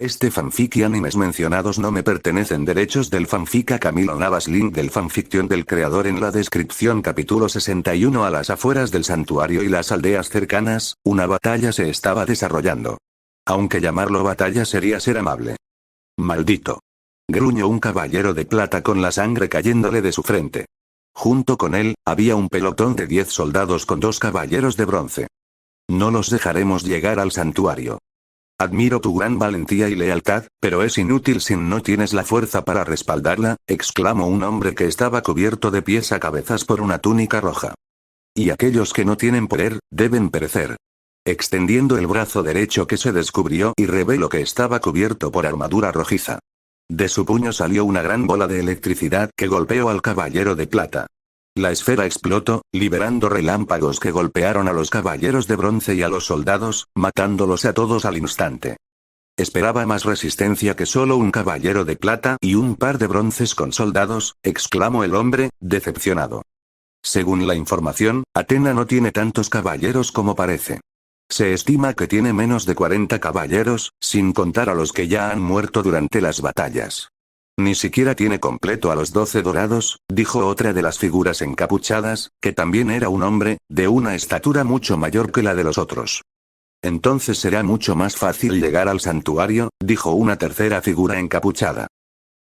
Este fanfic y animes mencionados no me pertenecen. Derechos del fanfic a Camilo Navas. Link del fanfiction del creador en la descripción. Capítulo 61. A las afueras del santuario y las aldeas cercanas, una batalla se estaba desarrollando. Aunque llamarlo batalla sería ser amable. Maldito. Gruñó un caballero de plata con la sangre cayéndole de su frente. Junto con él, había un pelotón de 10 soldados con 2 caballeros de bronce. No los dejaremos llegar al santuario. Admiro tu gran valentía y lealtad, pero es inútil si no tienes la fuerza para respaldarla, exclamó un hombre que estaba cubierto de pies a cabezas por una túnica roja. Y aquellos que no tienen poder, deben perecer. Extendiendo el brazo derecho que se descubrió y reveló que estaba cubierto por armadura rojiza. De su puño salió una gran bola de electricidad que golpeó al caballero de plata. La esfera explotó, liberando relámpagos que golpearon a los caballeros de bronce y a los soldados, matándolos a todos al instante. Esperaba más resistencia que solo un caballero de plata y un par de bronces con soldados, exclamó el hombre, decepcionado. Según la información, Atena no tiene tantos caballeros como parece. Se estima que tiene menos de 40 caballeros, sin contar a los que ya han muerto durante las batallas. Ni siquiera tiene completo a los 12 dorados, dijo otra de las figuras encapuchadas, que también era un hombre, de una estatura mucho mayor que la de los otros. Entonces será mucho más fácil llegar al santuario, dijo una tercera figura encapuchada.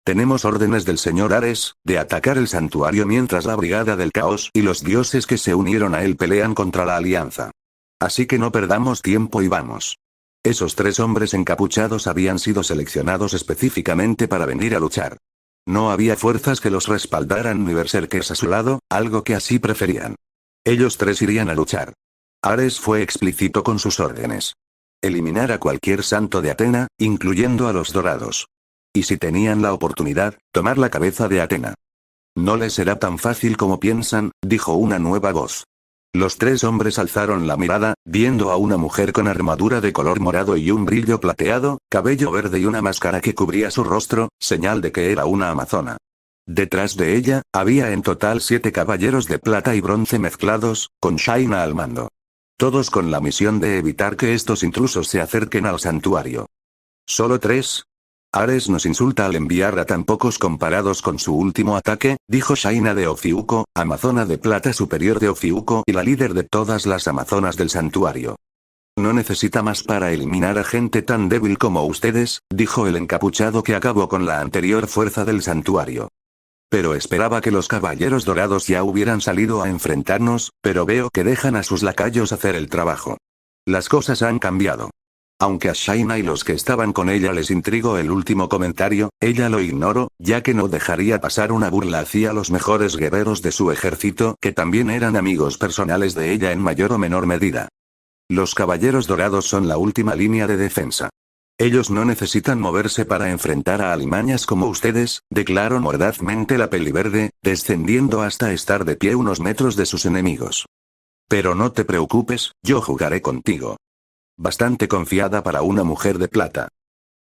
Tenemos órdenes del señor Ares, de atacar el santuario mientras la brigada del caos y los dioses que se unieron a él pelean contra la alianza. Así que no perdamos tiempo y vamos. Esos 3 hombres encapuchados habían sido seleccionados específicamente para venir a luchar. No había fuerzas que los respaldaran ni berserkers a su lado, algo que así preferían. Ellos 3 irían a luchar. Ares fue explícito con sus órdenes. Eliminar a cualquier santo de Atena, incluyendo a los dorados. Y si tenían la oportunidad, tomar la cabeza de Atena. No les será tan fácil como piensan, dijo una nueva voz. Los 3 hombres alzaron la mirada, viendo a una mujer con armadura de color morado y un brillo plateado, cabello verde y una máscara que cubría su rostro, señal de que era una amazona. Detrás de ella, había en total 7 caballeros de plata y bronce mezclados, con Shaina al mando. Todos con la misión de evitar que estos intrusos se acerquen al santuario. ¿Solo 3? Ares nos insulta al enviar a tan pocos comparados con su último ataque, dijo Shaina de Ofiuco, amazona de plata superior de Ofiuco y la líder de todas las amazonas del santuario. No necesita más para eliminar a gente tan débil como ustedes, dijo el encapuchado que acabó con la anterior fuerza del santuario. Pero esperaba que los caballeros dorados ya hubieran salido a enfrentarnos, pero veo que dejan a sus lacayos hacer el trabajo. Las cosas han cambiado. Aunque a Shaina y los que estaban con ella les intrigó el último comentario, ella lo ignoró, ya que no dejaría pasar una burla hacia los mejores guerreros de su ejército, que también eran amigos personales de ella en mayor o menor medida. Los caballeros dorados son la última línea de defensa. Ellos no necesitan moverse para enfrentar a alimañas como ustedes, declaró mordazmente la peliverde, descendiendo hasta estar de pie unos metros de sus enemigos. Pero no te preocupes, yo jugaré contigo. Bastante confiada para una mujer de plata.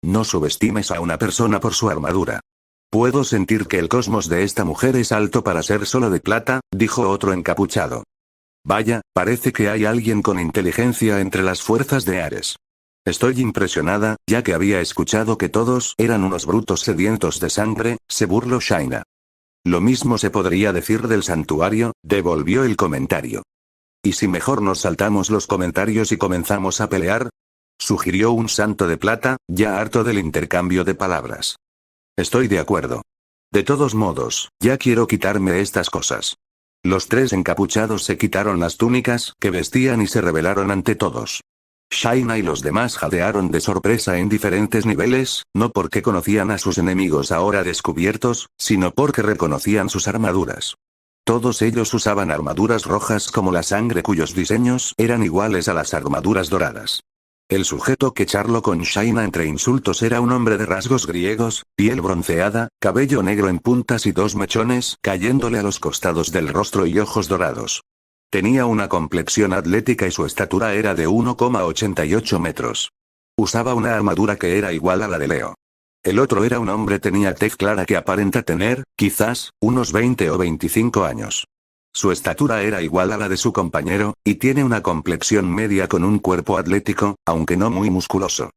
No subestimes a una persona por su armadura. Puedo sentir que el cosmos de esta mujer es alto para ser solo de plata, dijo otro encapuchado. Vaya, parece que hay alguien con inteligencia entre las fuerzas de Ares. Estoy impresionada, ya que había escuchado que todos eran unos brutos sedientos de sangre, se burló Shaina. Lo mismo se podría decir del santuario, devolvió el comentario. ¿Y si mejor nos saltamos los comentarios y comenzamos a pelear? Sugirió un santo de plata, ya harto del intercambio de palabras. Estoy de acuerdo. De todos modos, ya quiero quitarme estas cosas. Los 3 encapuchados se quitaron las túnicas que vestían y se rebelaron ante todos. Shaina y los demás jadearon de sorpresa en diferentes niveles, no porque conocían a sus enemigos ahora descubiertos, sino porque reconocían sus armaduras. Todos ellos usaban armaduras rojas como la sangre cuyos diseños eran iguales a las armaduras doradas. El sujeto que charló con Shaina entre insultos era un hombre de rasgos griegos, piel bronceada, cabello negro en puntas y 2 mechones cayéndole a los costados del rostro y ojos dorados. Tenía una complexión atlética y su estatura era de 1,88 metros. Usaba una armadura que era igual a la de Leo. El otro era un hombre tenía tez clara que aparenta tener, quizás, unos 20 o 25 años. Su estatura era igual a la de su compañero, y tiene una complexión media con un cuerpo atlético, aunque no muy musculoso.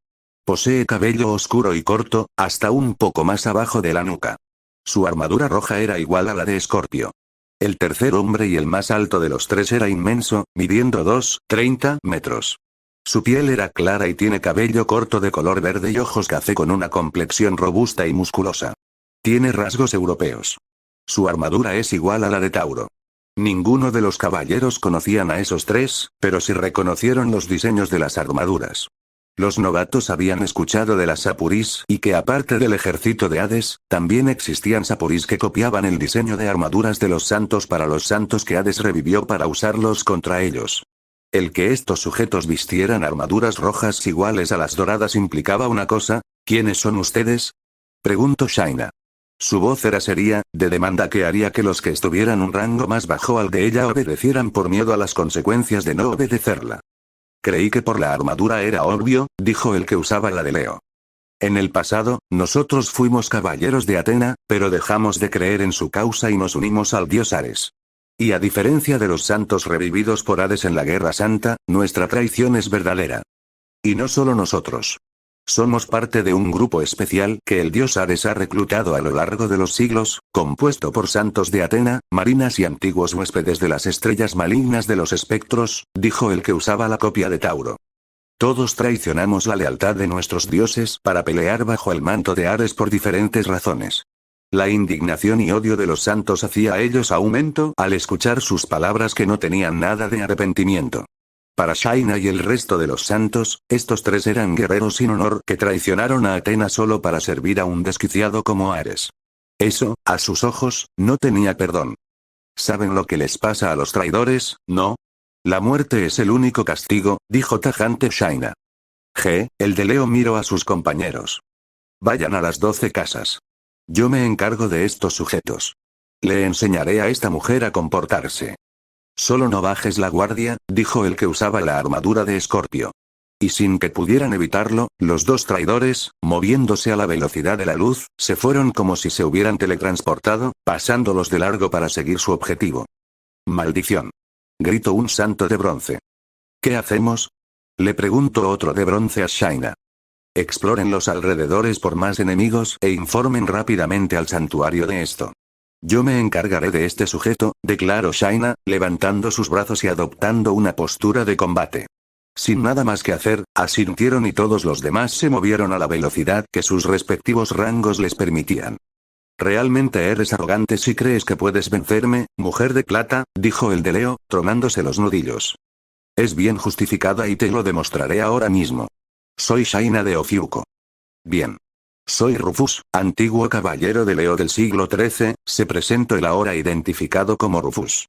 Posee cabello oscuro y corto, hasta un poco más abajo de la nuca. Su armadura roja era igual a la de Escorpio. El tercer hombre y el más alto de los tres era inmenso, midiendo 2,30 metros. Su piel era clara y tiene cabello corto de color verde y ojos café con una complexión robusta y musculosa. Tiene rasgos europeos. Su armadura es igual a la de Tauro. Ninguno de los caballeros conocían a esos tres, pero sí reconocieron los diseños de las armaduras. Los novatos habían escuchado de las sapurís y que aparte del ejército de Hades, también existían sapurís que copiaban el diseño de armaduras de los santos para los santos que Hades revivió para usarlos contra ellos. El que estos sujetos vistieran armaduras rojas iguales a las doradas implicaba una cosa: ¿quiénes son ustedes?, preguntó Shaina. Su voz era seria, de demanda que haría que los que estuvieran un rango más bajo al de ella obedecieran por miedo a las consecuencias de no obedecerla. Creí que por la armadura era obvio, dijo el que usaba la de Leo. En el pasado, nosotros fuimos caballeros de Atena, pero dejamos de creer en su causa y nos unimos al dios Ares. Y a diferencia de los santos revividos por Hades en la Guerra Santa, nuestra traición es verdadera. Y no solo nosotros. Somos parte de un grupo especial que el dios Ares ha reclutado a lo largo de los siglos, compuesto por santos de Atena, marinas y antiguos huéspedes de las estrellas malignas de los espectros, dijo el que usaba la copia de Tauro. Todos traicionamos la lealtad de nuestros dioses para pelear bajo el manto de Ares por diferentes razones. La indignación y odio de los santos hacia ellos aumento al escuchar sus palabras que no tenían nada de arrepentimiento. Para Shaina y el resto de los santos, estos tres eran guerreros sin honor que traicionaron a Atena solo para servir a un desquiciado como Ares. Eso, a sus ojos, no tenía perdón. ¿Saben lo que les pasa a los traidores, no? La muerte es el único castigo, dijo tajante Shaina. El de Leo miró a sus compañeros. Vayan a las 12 casas. Yo me encargo de estos sujetos. Le enseñaré a esta mujer a comportarse. Solo no bajes la guardia, dijo el que usaba la armadura de Escorpio. Y sin que pudieran evitarlo, los dos traidores, moviéndose a la velocidad de la luz, se fueron como si se hubieran teletransportado, pasándolos de largo para seguir su objetivo. ¡Maldición!, gritó un santo de bronce. ¿Qué hacemos?, le preguntó otro de bronce a Shaina. Exploren los alrededores por más enemigos e informen rápidamente al santuario de esto. Yo me encargaré de este sujeto, declaró Shaina, levantando sus brazos y adoptando una postura de combate. Sin nada más que hacer, asintieron y todos los demás se movieron a la velocidad que sus respectivos rangos les permitían. Realmente eres arrogante si crees que puedes vencerme, mujer de plata, dijo el de Leo, tronándose los nudillos. Es bien justificada y te lo demostraré ahora mismo. Soy Shaina de Ofiuco. Bien. Soy Rufus, antiguo caballero de Leo del siglo XIII, se presentó el ahora identificado como Rufus.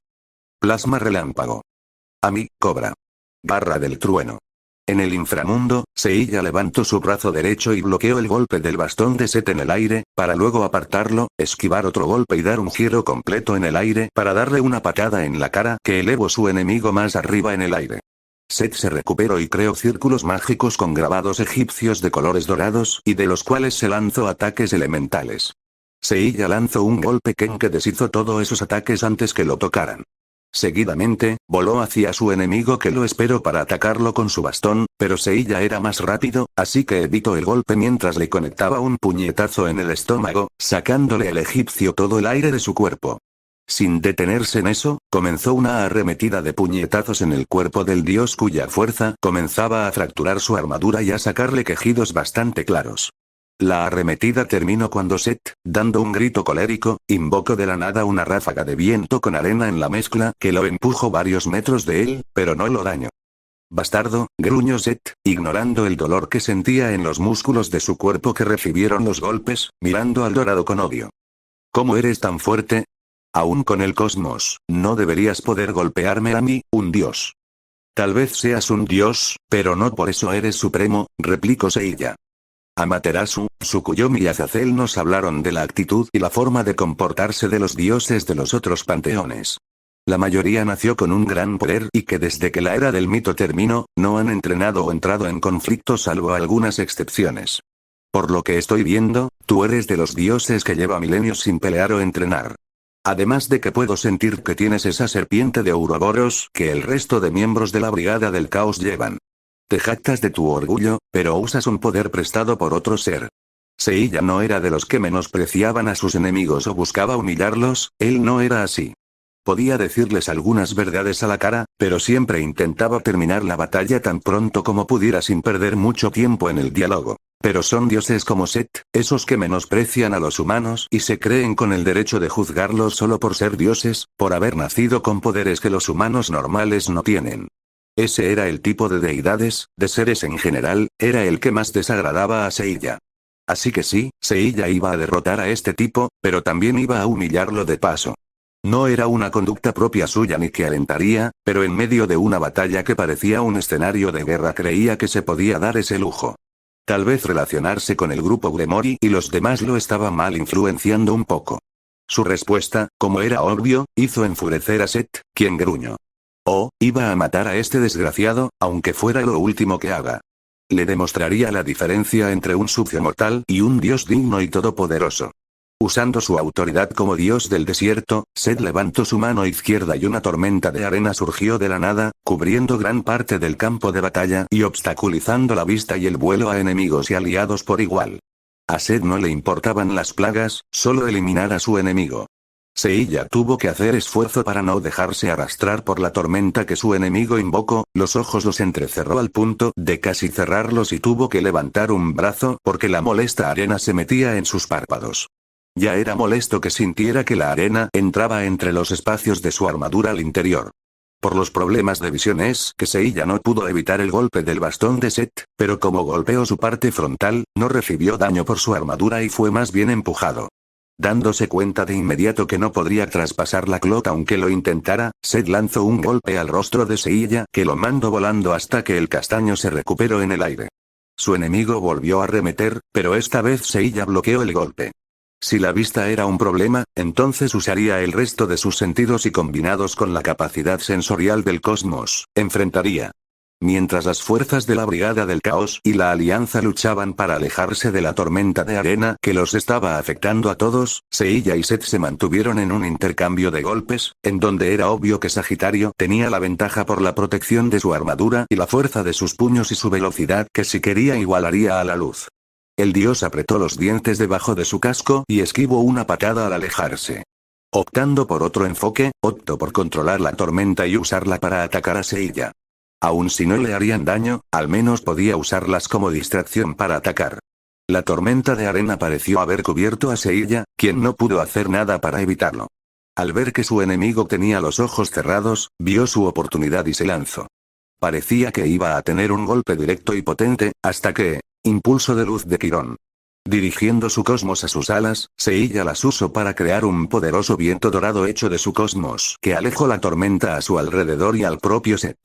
Plasma relámpago. A mí, cobra. Garra del trueno. En el inframundo, Seiya levantó su brazo derecho y bloqueó el golpe del bastón de Set en el aire, para luego apartarlo, esquivar otro golpe y dar un giro completo en el aire para darle una patada en la cara que elevó su enemigo más arriba en el aire. Set se recuperó y creó círculos mágicos con grabados egipcios de colores dorados y de los cuales se lanzó ataques elementales. Seiya lanzó un golpe Ken que deshizo todos esos ataques antes que lo tocaran. Seguidamente, voló hacia su enemigo que lo esperó para atacarlo con su bastón, pero Seiya era más rápido, así que evitó el golpe mientras le conectaba un puñetazo en el estómago, sacándole al egipcio todo el aire de su cuerpo. Sin detenerse en eso, comenzó una arremetida de puñetazos en el cuerpo del dios cuya fuerza comenzaba a fracturar su armadura y a sacarle quejidos bastante claros. La arremetida terminó cuando Set, dando un grito colérico, invocó de la nada una ráfaga de viento con arena en la mezcla que lo empujó varios metros de él, pero no lo dañó. Bastardo, gruñó Set, ignorando el dolor que sentía en los músculos de su cuerpo que recibieron los golpes, mirando al dorado con odio. ¿Cómo eres tan fuerte? Aún con el cosmos, no deberías poder golpearme a mí, un dios. Tal vez seas un dios, pero no por eso eres supremo, replicó Seiya. Amaterasu, Tsukuyomi y Azazel nos hablaron de la actitud y la forma de comportarse de los dioses de los otros panteones. La mayoría nació con un gran poder y que desde que la era del mito terminó, no han entrenado o entrado en conflicto salvo algunas excepciones. Por lo que estoy viendo, tú eres de los dioses que lleva milenios sin pelear o entrenar. Además de que puedo sentir que tienes esa serpiente de Ouroboros que el resto de miembros de la Brigada del Caos llevan. Te jactas de tu orgullo, pero usas un poder prestado por otro ser. Seiya no era de los que menospreciaban a sus enemigos o buscaba humillarlos, él no era así. Podía decirles algunas verdades a la cara, pero siempre intentaba terminar la batalla tan pronto como pudiera sin perder mucho tiempo en el diálogo. Pero son dioses como Set, esos que menosprecian a los humanos y se creen con el derecho de juzgarlos solo por ser dioses, por haber nacido con poderes que los humanos normales no tienen. Ese era el tipo de deidades, de seres en general, era el que más desagradaba a Seiya. Así que sí, Seiya iba a derrotar a este tipo, pero también iba a humillarlo de paso. No era una conducta propia suya ni que alentaría, pero en medio de una batalla que parecía un escenario de guerra creía que se podía dar ese lujo. Tal vez relacionarse con el grupo Gremory y los demás lo estaba mal influenciando un poco. Su respuesta, como era obvio, hizo enfurecer a Set, quien gruñó. Oh, iba a matar a este desgraciado, aunque fuera lo último que haga. Le demostraría la diferencia entre un sucio mortal y un dios digno y todopoderoso. Usando su autoridad como dios del desierto, Set levantó su mano izquierda y una tormenta de arena surgió de la nada, cubriendo gran parte del campo de batalla y obstaculizando la vista y el vuelo a enemigos y aliados por igual. A Set no le importaban las plagas, solo eliminar a su enemigo. Seiya tuvo que hacer esfuerzo para no dejarse arrastrar por la tormenta que su enemigo invocó, los ojos los entrecerró al punto de casi cerrarlos y tuvo que levantar un brazo porque la molesta arena se metía en sus párpados. Ya era molesto que sintiera que la arena entraba entre los espacios de su armadura al interior. Por los problemas de visión es que Seiya no pudo evitar el golpe del bastón de Set, pero como golpeó su parte frontal, no recibió daño por su armadura y fue más bien empujado. Dándose cuenta de inmediato que no podría traspasar la clota aunque lo intentara, Set lanzó un golpe al rostro de Seiya que lo mandó volando hasta que el castaño se recuperó en el aire. Su enemigo volvió a arremeter, pero esta vez Seiya bloqueó el golpe. Si la vista era un problema, entonces usaría el resto de sus sentidos y combinados con la capacidad sensorial del cosmos, enfrentaría. Mientras las fuerzas de la Brigada del Caos y la Alianza luchaban para alejarse de la tormenta de arena que los estaba afectando a todos, Seiya y Set se mantuvieron en un intercambio de golpes, en donde era obvio que Sagitario tenía la ventaja por la protección de su armadura y la fuerza de sus puños y su velocidad que si quería igualaría a la luz. El dios apretó los dientes debajo de su casco y esquivó una patada al alejarse. Optando por otro enfoque, optó por controlar la tormenta y usarla para atacar a Seiya. Aun si no le harían daño, al menos podía usarlas como distracción para atacar. La tormenta de arena pareció haber cubierto a Seiya, quien no pudo hacer nada para evitarlo. Al ver que su enemigo tenía los ojos cerrados, vio su oportunidad y se lanzó. Parecía que iba a tener un golpe directo y potente, hasta que... impulso de luz de Quirón. Dirigiendo su cosmos a sus alas, Seiya las usó para crear un poderoso viento dorado hecho de su cosmos que alejó la tormenta a su alrededor y al propio Set.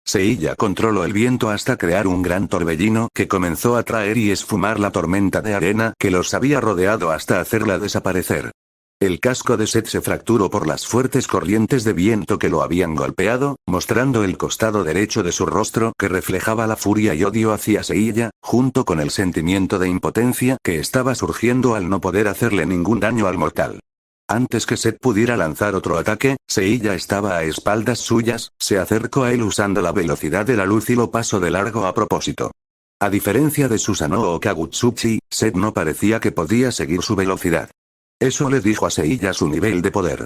Seiya controló el viento hasta crear un gran torbellino que comenzó a traer y esfumar la tormenta de arena que los había rodeado hasta hacerla desaparecer. El casco de Set se fracturó por las fuertes corrientes de viento que lo habían golpeado, mostrando el costado derecho de su rostro que reflejaba la furia y odio hacia Seiya, junto con el sentimiento de impotencia que estaba surgiendo al no poder hacerle ningún daño al mortal. Antes que Set pudiera lanzar otro ataque, Seiya estaba a espaldas suyas, se acercó a él usando la velocidad de la luz y lo pasó de largo a propósito. A diferencia de Susanoo o Kagutsuchi, Set no parecía que podía seguir su velocidad. Eso le dijo a Seiya su nivel de poder.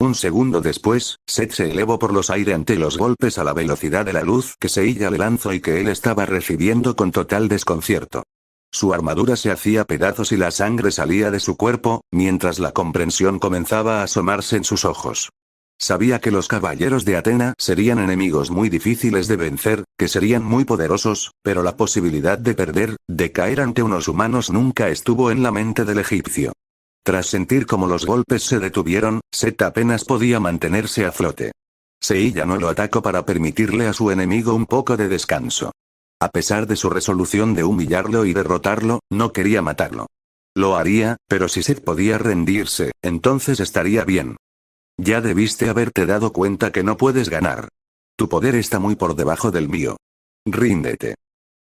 Un segundo después, Set se elevó por los aires ante los golpes a la velocidad de la luz que Seiya le lanzó y que él estaba recibiendo con total desconcierto. Su armadura se hacía pedazos y la sangre salía de su cuerpo, mientras la comprensión comenzaba a asomarse en sus ojos. Sabía que los caballeros de Atena serían enemigos muy difíciles de vencer, que serían muy poderosos, pero la posibilidad de perder, de caer ante unos humanos nunca estuvo en la mente del egipcio. Tras sentir cómo los golpes se detuvieron, Set apenas podía mantenerse a flote. Seiya no lo atacó para permitirle a su enemigo un poco de descanso. A pesar de su resolución de humillarlo y derrotarlo, no quería matarlo. Lo haría, pero si Set podía rendirse, entonces estaría bien. Ya debiste haberte dado cuenta que no puedes ganar. Tu poder está muy por debajo del mío. Ríndete.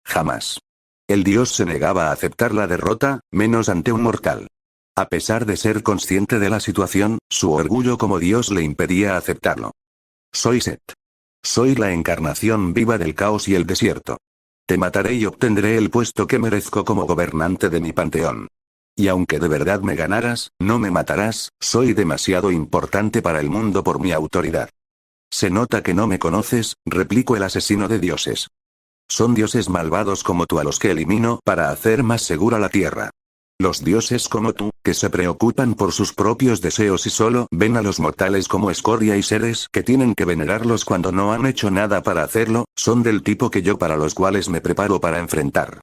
Jamás. El dios se negaba a aceptar la derrota, menos ante un mortal. A pesar de ser consciente de la situación, su orgullo como dios le impedía aceptarlo. Soy Set. Soy la encarnación viva del caos y el desierto. Te mataré y obtendré el puesto que merezco como gobernante de mi panteón. Y aunque de verdad me ganaras, no me matarás, soy demasiado importante para el mundo por mi autoridad. Se nota que no me conoces, replicó el asesino de dioses. Son dioses malvados como tú a los que elimino para hacer más segura la tierra. Los dioses como tú, que se preocupan por sus propios deseos y solo ven a los mortales como escoria y seres que tienen que venerarlos cuando no han hecho nada para hacerlo, son del tipo que yo para los cuales me preparo para enfrentar.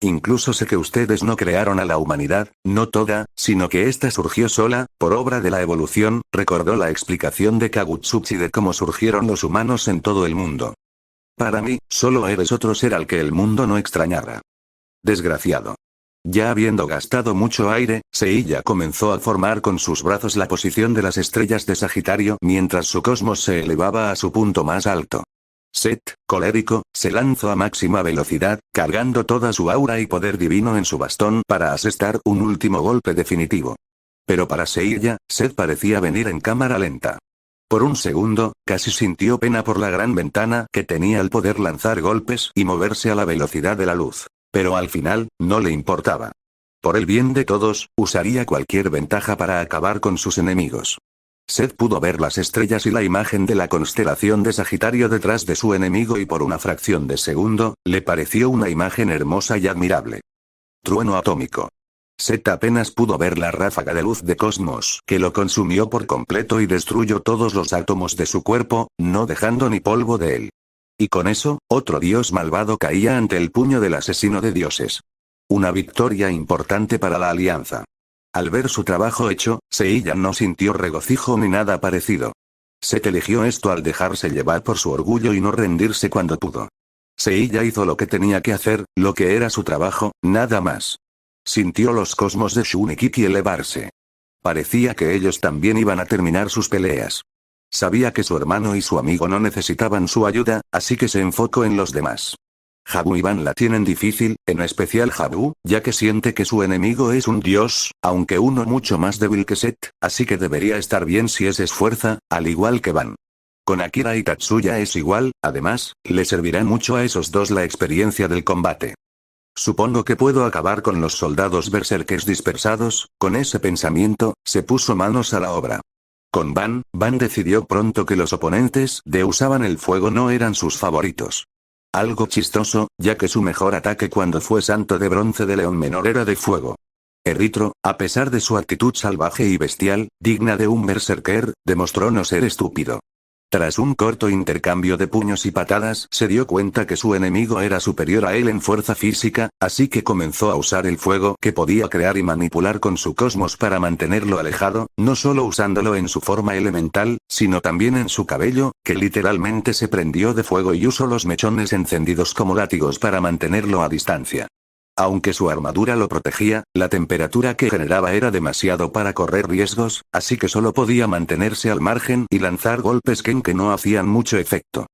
Incluso sé que ustedes no crearon a la humanidad, no toda, sino que ésta surgió sola, por obra de la evolución, recordó la explicación de Kagutsuchi de cómo surgieron los humanos en todo el mundo. Para mí, solo eres otro ser al que el mundo no extrañara. Desgraciado. Ya habiendo gastado mucho aire, Seiya comenzó a formar con sus brazos la posición de las estrellas de Sagitario mientras su cosmos se elevaba a su punto más alto. Set, colérico, se lanzó a máxima velocidad, cargando toda su aura y poder divino en su bastón para asestar un último golpe definitivo. Pero para Seiya, Set parecía venir en cámara lenta. Por un segundo, casi sintió pena por la gran ventana que tenía al poder lanzar golpes y moverse a la velocidad de la luz. Pero al final, no le importaba. Por el bien de todos, usaría cualquier ventaja para acabar con sus enemigos. Set pudo ver las estrellas y la imagen de la constelación de Sagitario detrás de su enemigo y por una fracción de segundo, le pareció una imagen hermosa y admirable. Trueno atómico. Set apenas pudo ver la ráfaga de luz de Cosmos que lo consumió por completo y destruyó todos los átomos de su cuerpo, no dejando ni polvo de él. Y con eso, otro dios malvado caía ante el puño del asesino de dioses. Una victoria importante para la alianza. Al ver su trabajo hecho, Seiya no sintió regocijo ni nada parecido. Set eligió esto al dejarse llevar por su orgullo y no rendirse cuando pudo. Seiya hizo lo que tenía que hacer, lo que era su trabajo, nada más. Sintió los cosmos de Shunikiki elevarse. Parecía que ellos también iban a terminar sus peleas. Sabía que su hermano y su amigo no necesitaban su ayuda, así que se enfocó en los demás. Habu y Van la tienen difícil, en especial Habu, ya que siente que su enemigo es un dios, aunque uno mucho más débil que Set, así que debería estar bien si se esfuerza, al igual que Van. Con Akira y Tatsuya es igual, además, le servirá mucho a esos dos la experiencia del combate. Supongo que puedo acabar con los soldados berserkers dispersados, con ese pensamiento, se puso manos a la obra. Con Van decidió pronto que los oponentes de usaban el fuego no eran sus favoritos. Algo chistoso, ya que su mejor ataque cuando fue santo de bronce de león menor era de fuego. Eritro, a pesar de su actitud salvaje y bestial, digna de un berserker, demostró no ser estúpido. Tras un corto intercambio de puños y patadas, se dio cuenta que su enemigo era superior a él en fuerza física, así que comenzó a usar el fuego que podía crear y manipular con su cosmos para mantenerlo alejado, no solo usándolo en su forma elemental, sino también en su cabello, que literalmente se prendió de fuego y usó los mechones encendidos como látigos para mantenerlo a distancia. Aunque su armadura lo protegía, la temperatura que generaba era demasiado para correr riesgos, así que solo podía mantenerse al margen y lanzar golpes que no hacían mucho efecto.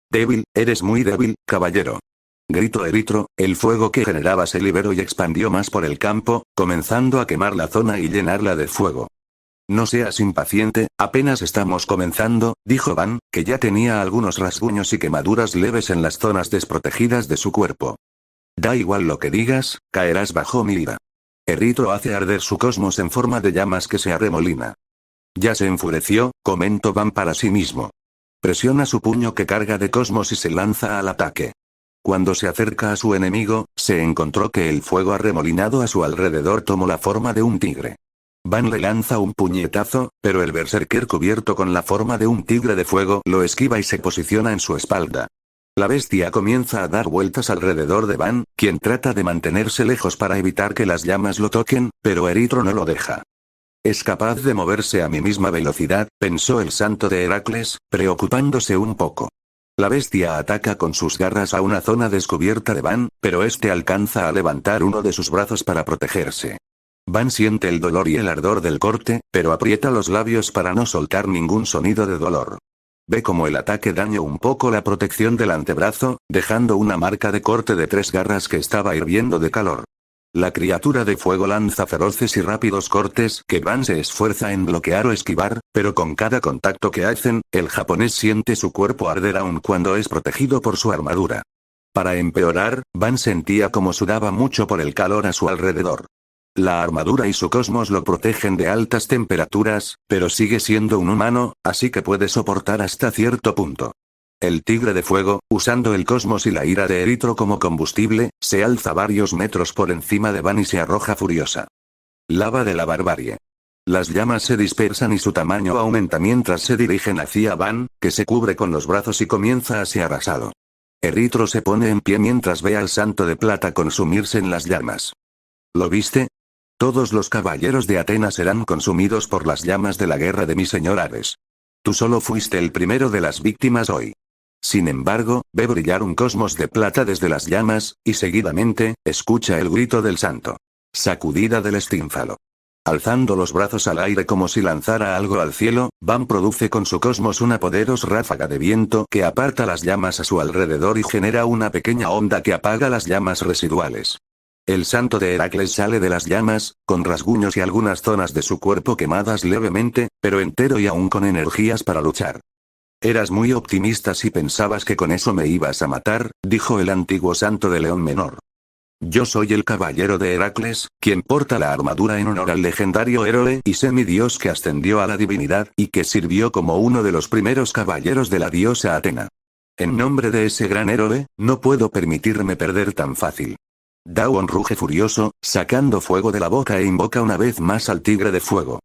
Débil, eres muy débil, caballero. Gritó Eritro, el fuego que generaba se liberó y expandió más por el campo, comenzando a quemar la zona y llenarla de fuego. No seas impaciente, apenas estamos comenzando, dijo Van, que ya tenía algunos rasguños y quemaduras leves en las zonas desprotegidas de su cuerpo. Da igual lo que digas, caerás bajo mi ira. Eritro hace arder su cosmos en forma de llamas que se arremolina. Ya se enfureció, comentó Van para sí mismo. Presiona su puño que carga de cosmos y se lanza al ataque. Cuando se acerca a su enemigo, se encontró que el fuego arremolinado a su alrededor tomó la forma de un tigre. Van le lanza un puñetazo, pero el berserker cubierto con la forma de un tigre de fuego lo esquiva y se posiciona en su espalda. La bestia comienza a dar vueltas alrededor de Van, quien trata de mantenerse lejos para evitar que las llamas lo toquen, pero Eritro no lo deja. Es capaz de moverse a mi misma velocidad, pensó el santo de Heracles, preocupándose un poco. La bestia ataca con sus garras a una zona descubierta de Van, pero este alcanza a levantar uno de sus brazos para protegerse. Van siente el dolor y el ardor del corte, pero aprieta los labios para no soltar ningún sonido de dolor. Ve cómo el ataque dañó un poco la protección del antebrazo, dejando una marca de corte de 3 garras que estaba hirviendo de calor. La criatura de fuego lanza feroces y rápidos cortes que Van se esfuerza en bloquear o esquivar, pero con cada contacto que hacen, el japonés siente su cuerpo arder aun cuando es protegido por su armadura. Para empeorar, Van sentía como sudaba mucho por el calor a su alrededor. La armadura y su cosmos lo protegen de altas temperaturas, pero sigue siendo un humano, así que puede soportar hasta cierto punto. El tigre de fuego, usando el cosmos y la ira de Eritro como combustible, se alza varios metros por encima de Van y se arroja furiosa. Lava de la barbarie. Las llamas se dispersan y su tamaño aumenta mientras se dirigen hacia Van, que se cubre con los brazos y comienza a ser arrasado. Eritro se pone en pie mientras ve al santo de plata consumirse en las llamas. ¿Lo viste? Todos los caballeros de Atenas serán consumidos por las llamas de la guerra de mi señor Ares. Tú solo fuiste el primero de las víctimas hoy. Sin embargo, ve brillar un cosmos de plata desde las llamas, y seguidamente, escucha el grito del santo. Sacudida del estínfalo. Alzando los brazos al aire como si lanzara algo al cielo, Van produce con su cosmos una poderosa ráfaga de viento que aparta las llamas a su alrededor y genera una pequeña onda que apaga las llamas residuales. El santo de Heracles sale de las llamas, con rasguños y algunas zonas de su cuerpo quemadas levemente, pero entero y aún con energías para luchar. Eras muy optimista si pensabas que con eso me ibas a matar, dijo el antiguo santo de León Menor. Yo soy el caballero de Heracles, quien porta la armadura en honor al legendario héroe y semidios que ascendió a la divinidad y que sirvió como uno de los primeros caballeros de la diosa Atena. En nombre de ese gran héroe, no puedo permitirme perder tan fácil. Dagon ruge furioso, sacando fuego de la boca e invoca una vez más al tigre de fuego.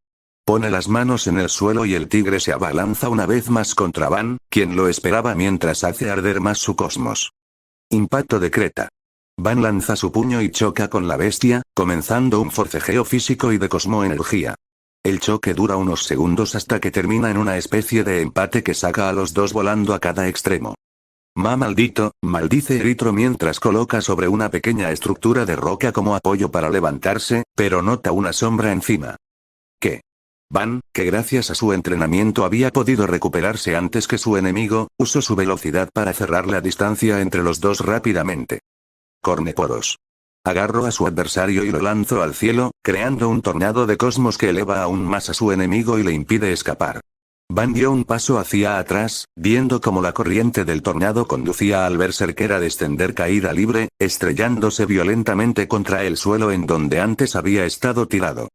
Pone las manos en el suelo y el tigre se abalanza una vez más contra Van, quien lo esperaba mientras hace arder más su cosmos. Impacto de Creta. Van lanza su puño y choca con la bestia, comenzando un forcejeo físico y de cosmoenergía. El choque dura unos segundos hasta que termina en una especie de empate que saca a los dos volando a cada extremo. Maldito, maldice Eritro mientras coloca sobre una pequeña estructura de roca como apoyo para levantarse, pero nota una sombra encima. ¿Qué? Van, que gracias a su entrenamiento había podido recuperarse antes que su enemigo, usó su velocidad para cerrar la distancia entre los dos rápidamente. Corneporos. Agarró a su adversario y lo lanzó al cielo, creando un tornado de cosmos que eleva aún más a su enemigo y le impide escapar. Van dio un paso hacia atrás, viendo cómo la corriente del tornado conducía al berserker a descender caída libre, estrellándose violentamente contra el suelo en donde antes había estado tirado.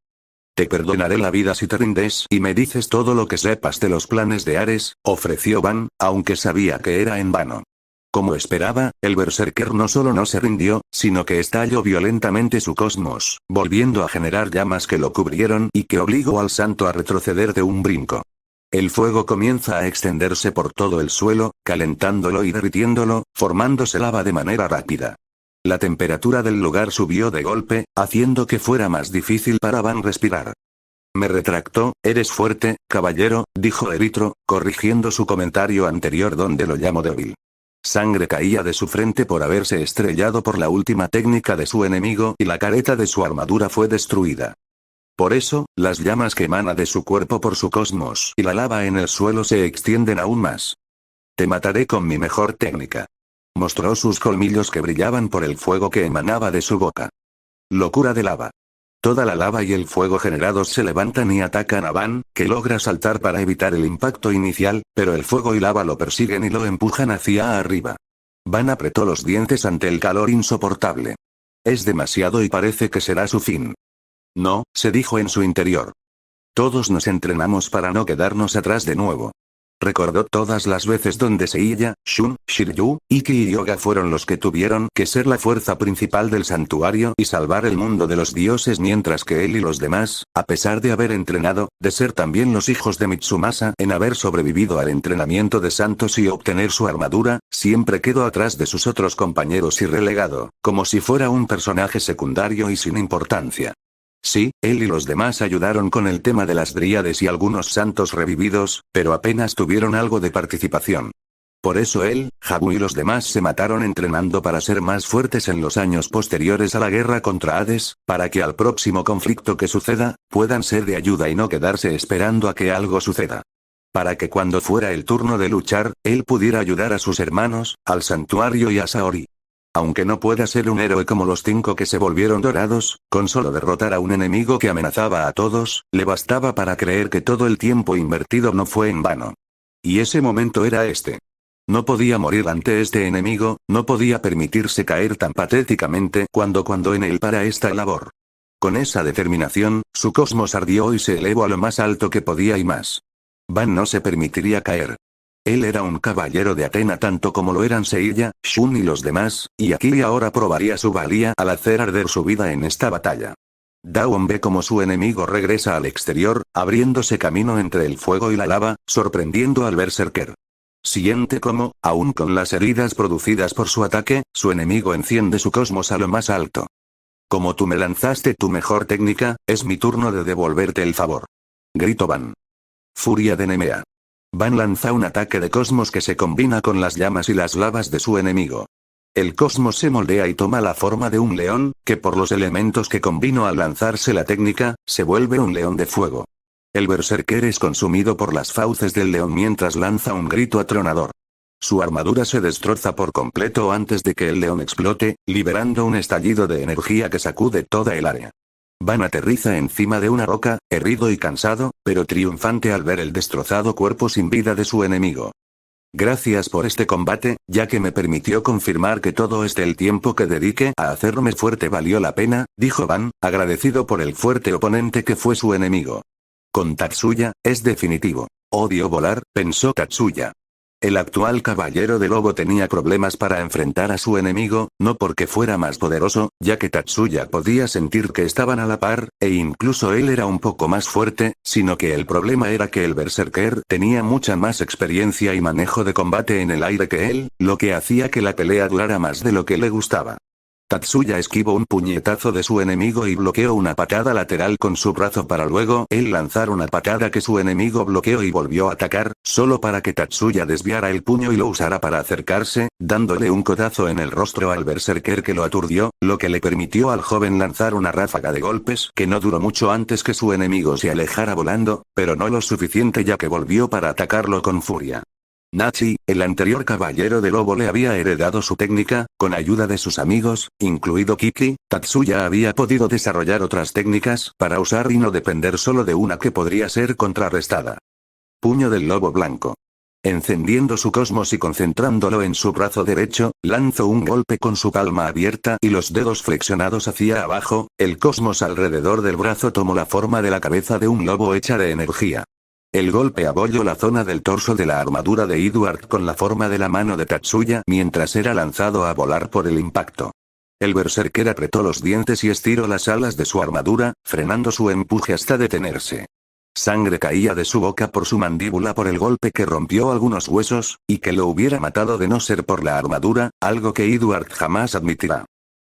Te perdonaré la vida si te rindes y me dices todo lo que sepas de los planes de Ares, ofreció Van, aunque sabía que era en vano. Como esperaba, el berserker no solo no se rindió, sino que estalló violentamente su cosmos, volviendo a generar llamas que lo cubrieron y que obligó al santo a retroceder de un brinco. El fuego comienza a extenderse por todo el suelo, calentándolo y derritiéndolo, formándose lava de manera rápida. La temperatura del lugar subió de golpe, haciendo que fuera más difícil para Van respirar. Me retractó, eres fuerte, caballero, dijo Eritro, corrigiendo su comentario anterior donde lo llamó débil. Sangre caía de su frente por haberse estrellado por la última técnica de su enemigo y la careta de su armadura fue destruida. Por eso, las llamas que emana de su cuerpo por su cosmos y la lava en el suelo se extienden aún más. Te mataré con mi mejor técnica. Mostró sus colmillos que brillaban por el fuego que emanaba de su boca. Locura de lava. Toda la lava y el fuego generados se levantan y atacan a Van, que logra saltar para evitar el impacto inicial, pero el fuego y lava lo persiguen y lo empujan hacia arriba. Van apretó los dientes ante el calor insoportable. Es demasiado y parece que será su fin. No, se dijo en su interior. Todos nos entrenamos para no quedarnos atrás de nuevo. Recordó todas las veces donde Seiya, Shun, Shiryu, Ikki y Yoga fueron los que tuvieron que ser la fuerza principal del santuario y salvar el mundo de los dioses mientras que él y los demás, a pesar de haber entrenado, de ser también los hijos de Mitsumasa en haber sobrevivido al entrenamiento de santos y obtener su armadura, siempre quedó atrás de sus otros compañeros y relegado, como si fuera un personaje secundario y sin importancia. Sí, él y los demás ayudaron con el tema de las dríades y algunos santos revividos, pero apenas tuvieron algo de participación. Por eso él, Jabu y los demás se mataron entrenando para ser más fuertes en los años posteriores a la guerra contra Hades, para que al próximo conflicto que suceda, puedan ser de ayuda y no quedarse esperando a que algo suceda. Para que cuando fuera el turno de luchar, él pudiera ayudar a sus hermanos, al santuario y a Saori. Aunque no pueda ser un héroe como los 5 que se volvieron dorados, con solo derrotar a un enemigo que amenazaba a todos, le bastaba para creer que todo el tiempo invertido no fue en vano. Y ese momento era este. No podía morir ante este enemigo, no podía permitirse caer tan patéticamente cuando en él para esta labor. Con esa determinación, su cosmos ardió y se elevó a lo más alto que podía y más. Van no se permitiría caer. Él era un caballero de Atena tanto como lo eran Seiya, Shun y los demás, y aquí y ahora probaría su valía al hacer arder su vida en esta batalla. Dawn ve como su enemigo regresa al exterior, abriéndose camino entre el fuego y la lava, sorprendiendo al berserker. Siente como, aún con las heridas producidas por su ataque, su enemigo enciende su cosmos a lo más alto. Como tú me lanzaste tu mejor técnica, es mi turno de devolverte el favor. Gritó Van. Furia de Nemea. Van lanza un ataque de cosmos que se combina con las llamas y las lavas de su enemigo. El cosmos se moldea y toma la forma de un león, que por los elementos que combinó al lanzarse la técnica, se vuelve un león de fuego. El berserker es consumido por las fauces del león mientras lanza un grito atronador. Su armadura se destroza por completo antes de que el león explote, liberando un estallido de energía que sacude toda el área. Van aterriza encima de una roca, herido y cansado, pero triunfante al ver el destrozado cuerpo sin vida de su enemigo. Gracias por este combate, ya que me permitió confirmar que todo el tiempo que dediqué a hacerme fuerte valió la pena, dijo Van, agradecido por el fuerte oponente que fue su enemigo. Con Tatsuya, es definitivo. Odio volar, pensó Tatsuya. El actual caballero de lobo tenía problemas para enfrentar a su enemigo, no porque fuera más poderoso, ya que Tatsuya podía sentir que estaban a la par, e incluso él era un poco más fuerte, sino que el problema era que el berserker tenía mucha más experiencia y manejo de combate en el aire que él, lo que hacía que la pelea durara más de lo que le gustaba. Tatsuya esquivó un puñetazo de su enemigo y bloqueó una patada lateral con su brazo para luego él lanzar una patada que su enemigo bloqueó y volvió a atacar, solo para que Tatsuya desviara el puño y lo usara para acercarse, dándole un codazo en el rostro al berserker que lo aturdió, lo que le permitió al joven lanzar una ráfaga de golpes que no duró mucho antes que su enemigo se alejara volando, pero no lo suficiente ya que volvió para atacarlo con furia. Nachi, el anterior caballero de lobo le había heredado su técnica, con ayuda de sus amigos, incluido Kiki. Tatsuya había podido desarrollar otras técnicas para usar y no depender solo de una que podría ser contrarrestada. Puño del lobo blanco. Encendiendo su cosmos y concentrándolo en su brazo derecho, lanzó un golpe con su palma abierta y los dedos flexionados hacia abajo, el cosmos alrededor del brazo tomó la forma de la cabeza de un lobo hecha de energía. El golpe abolló la zona del torso de la armadura de Edward con la forma de la mano de Tatsuya mientras era lanzado a volar por el impacto. El berserker apretó los dientes y estiró las alas de su armadura, frenando su empuje hasta detenerse. Sangre caía de su boca por su mandíbula por el golpe que rompió algunos huesos, y que lo hubiera matado de no ser por la armadura, algo que Edward jamás admitirá.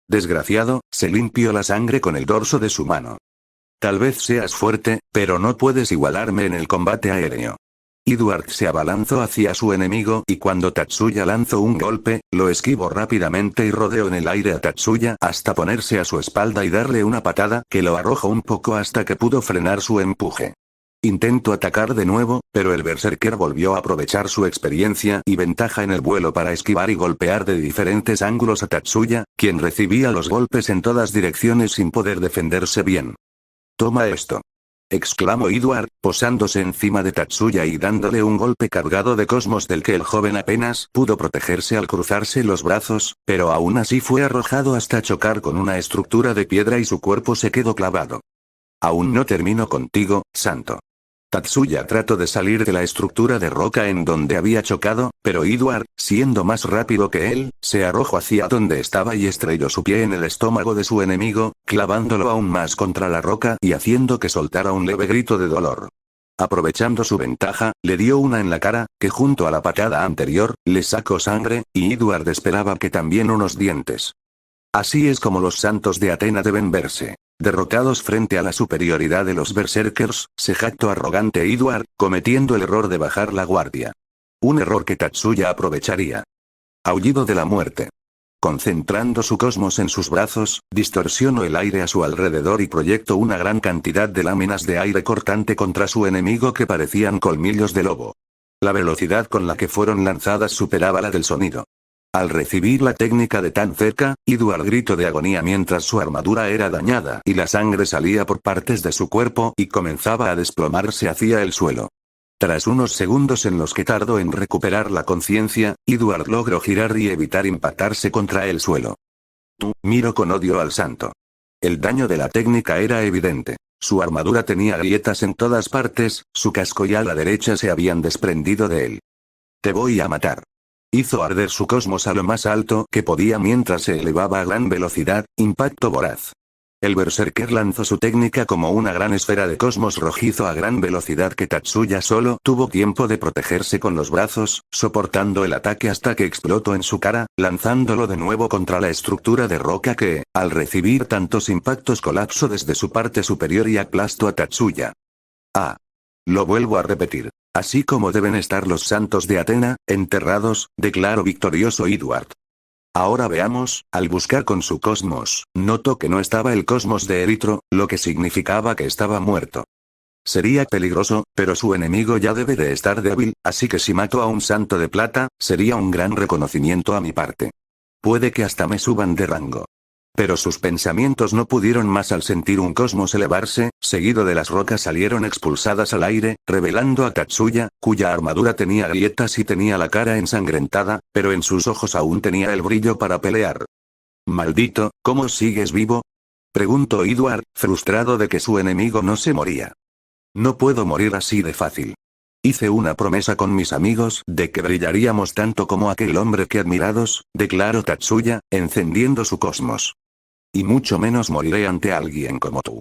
Desgraciado, se limpió la sangre con el dorso de su mano. Tal vez seas fuerte, pero no puedes igualarme en el combate aéreo. Edward se abalanzó hacia su enemigo y cuando Tatsuya lanzó un golpe, lo esquivó rápidamente y rodeó en el aire a Tatsuya hasta ponerse a su espalda y darle una patada que lo arrojó un poco hasta que pudo frenar su empuje. Intentó atacar de nuevo, pero el berserker volvió a aprovechar su experiencia y ventaja en el vuelo para esquivar y golpear de diferentes ángulos a Tatsuya, quien recibía los golpes en todas direcciones sin poder defenderse bien. «Toma esto», exclamó Edward, posándose encima de Tatsuya y dándole un golpe cargado de cosmos del que el joven apenas pudo protegerse al cruzarse los brazos, pero aún así fue arrojado hasta chocar con una estructura de piedra y su cuerpo se quedó clavado. «Aún no termino contigo, santo». Tatsuya trató de salir de la estructura de roca en donde había chocado, pero Edward, siendo más rápido que él, se arrojó hacia donde estaba y estrelló su pie en el estómago de su enemigo, clavándolo aún más contra la roca y haciendo que soltara un leve grito de dolor. Aprovechando su ventaja, le dio una en la cara, que junto a la patada anterior, le sacó sangre, y Edward esperaba que también unos dientes. Así es como los santos de Atena deben verse. Derrotados frente a la superioridad de los berserkers, se jactó arrogante Edward, cometiendo el error de bajar la guardia. Un error que Tatsuya aprovecharía. Aullido de la muerte. Concentrando su cosmos en sus brazos, distorsionó el aire a su alrededor y proyectó una gran cantidad de láminas de aire cortante contra su enemigo que parecían colmillos de lobo. La velocidad con la que fueron lanzadas superaba la del sonido. Al recibir la técnica de tan cerca, Edward gritó de agonía mientras su armadura era dañada y la sangre salía por partes de su cuerpo y comenzaba a desplomarse hacia el suelo. Tras unos segundos en los que tardó en recuperar la conciencia, Edward logró girar y evitar impactarse contra el suelo. Miró con odio al santo. El daño de la técnica era evidente. Su armadura tenía grietas en todas partes, su casco y ala derecha se habían desprendido de él. Te voy a matar. Hizo arder su cosmos a lo más alto que podía mientras se elevaba a gran velocidad, impacto voraz. El berserker lanzó su técnica como una gran esfera de cosmos rojizo a gran velocidad que Tatsuya solo tuvo tiempo de protegerse con los brazos, soportando el ataque hasta que explotó en su cara, lanzándolo de nuevo contra la estructura de roca que, al recibir tantos impactos colapsó desde su parte superior y aplastó a Tatsuya. Ah. Lo vuelvo a repetir. Así como deben estar los santos de Atena, enterrados, declaró victorioso Edward. Ahora veamos, al buscar con su cosmos, notó que no estaba el cosmos de Eritro, lo que significaba que estaba muerto. Sería peligroso, pero su enemigo ya debe de estar débil, así que si mato a un santo de plata, sería un gran reconocimiento a mi parte. Puede que hasta me suban de rango. Pero sus pensamientos no pudieron más al sentir un cosmos elevarse, seguido de las rocas salieron expulsadas al aire, revelando a Tatsuya, cuya armadura tenía grietas y tenía la cara ensangrentada, pero en sus ojos aún tenía el brillo para pelear. Maldito, ¿cómo sigues vivo? Preguntó Edward, frustrado de que su enemigo no se moría. No puedo morir así de fácil. Hice una promesa con mis amigos de que brillaríamos tanto como aquel hombre que admirados, declaró Tatsuya, encendiendo su cosmos. Y mucho menos moriré ante alguien como tú.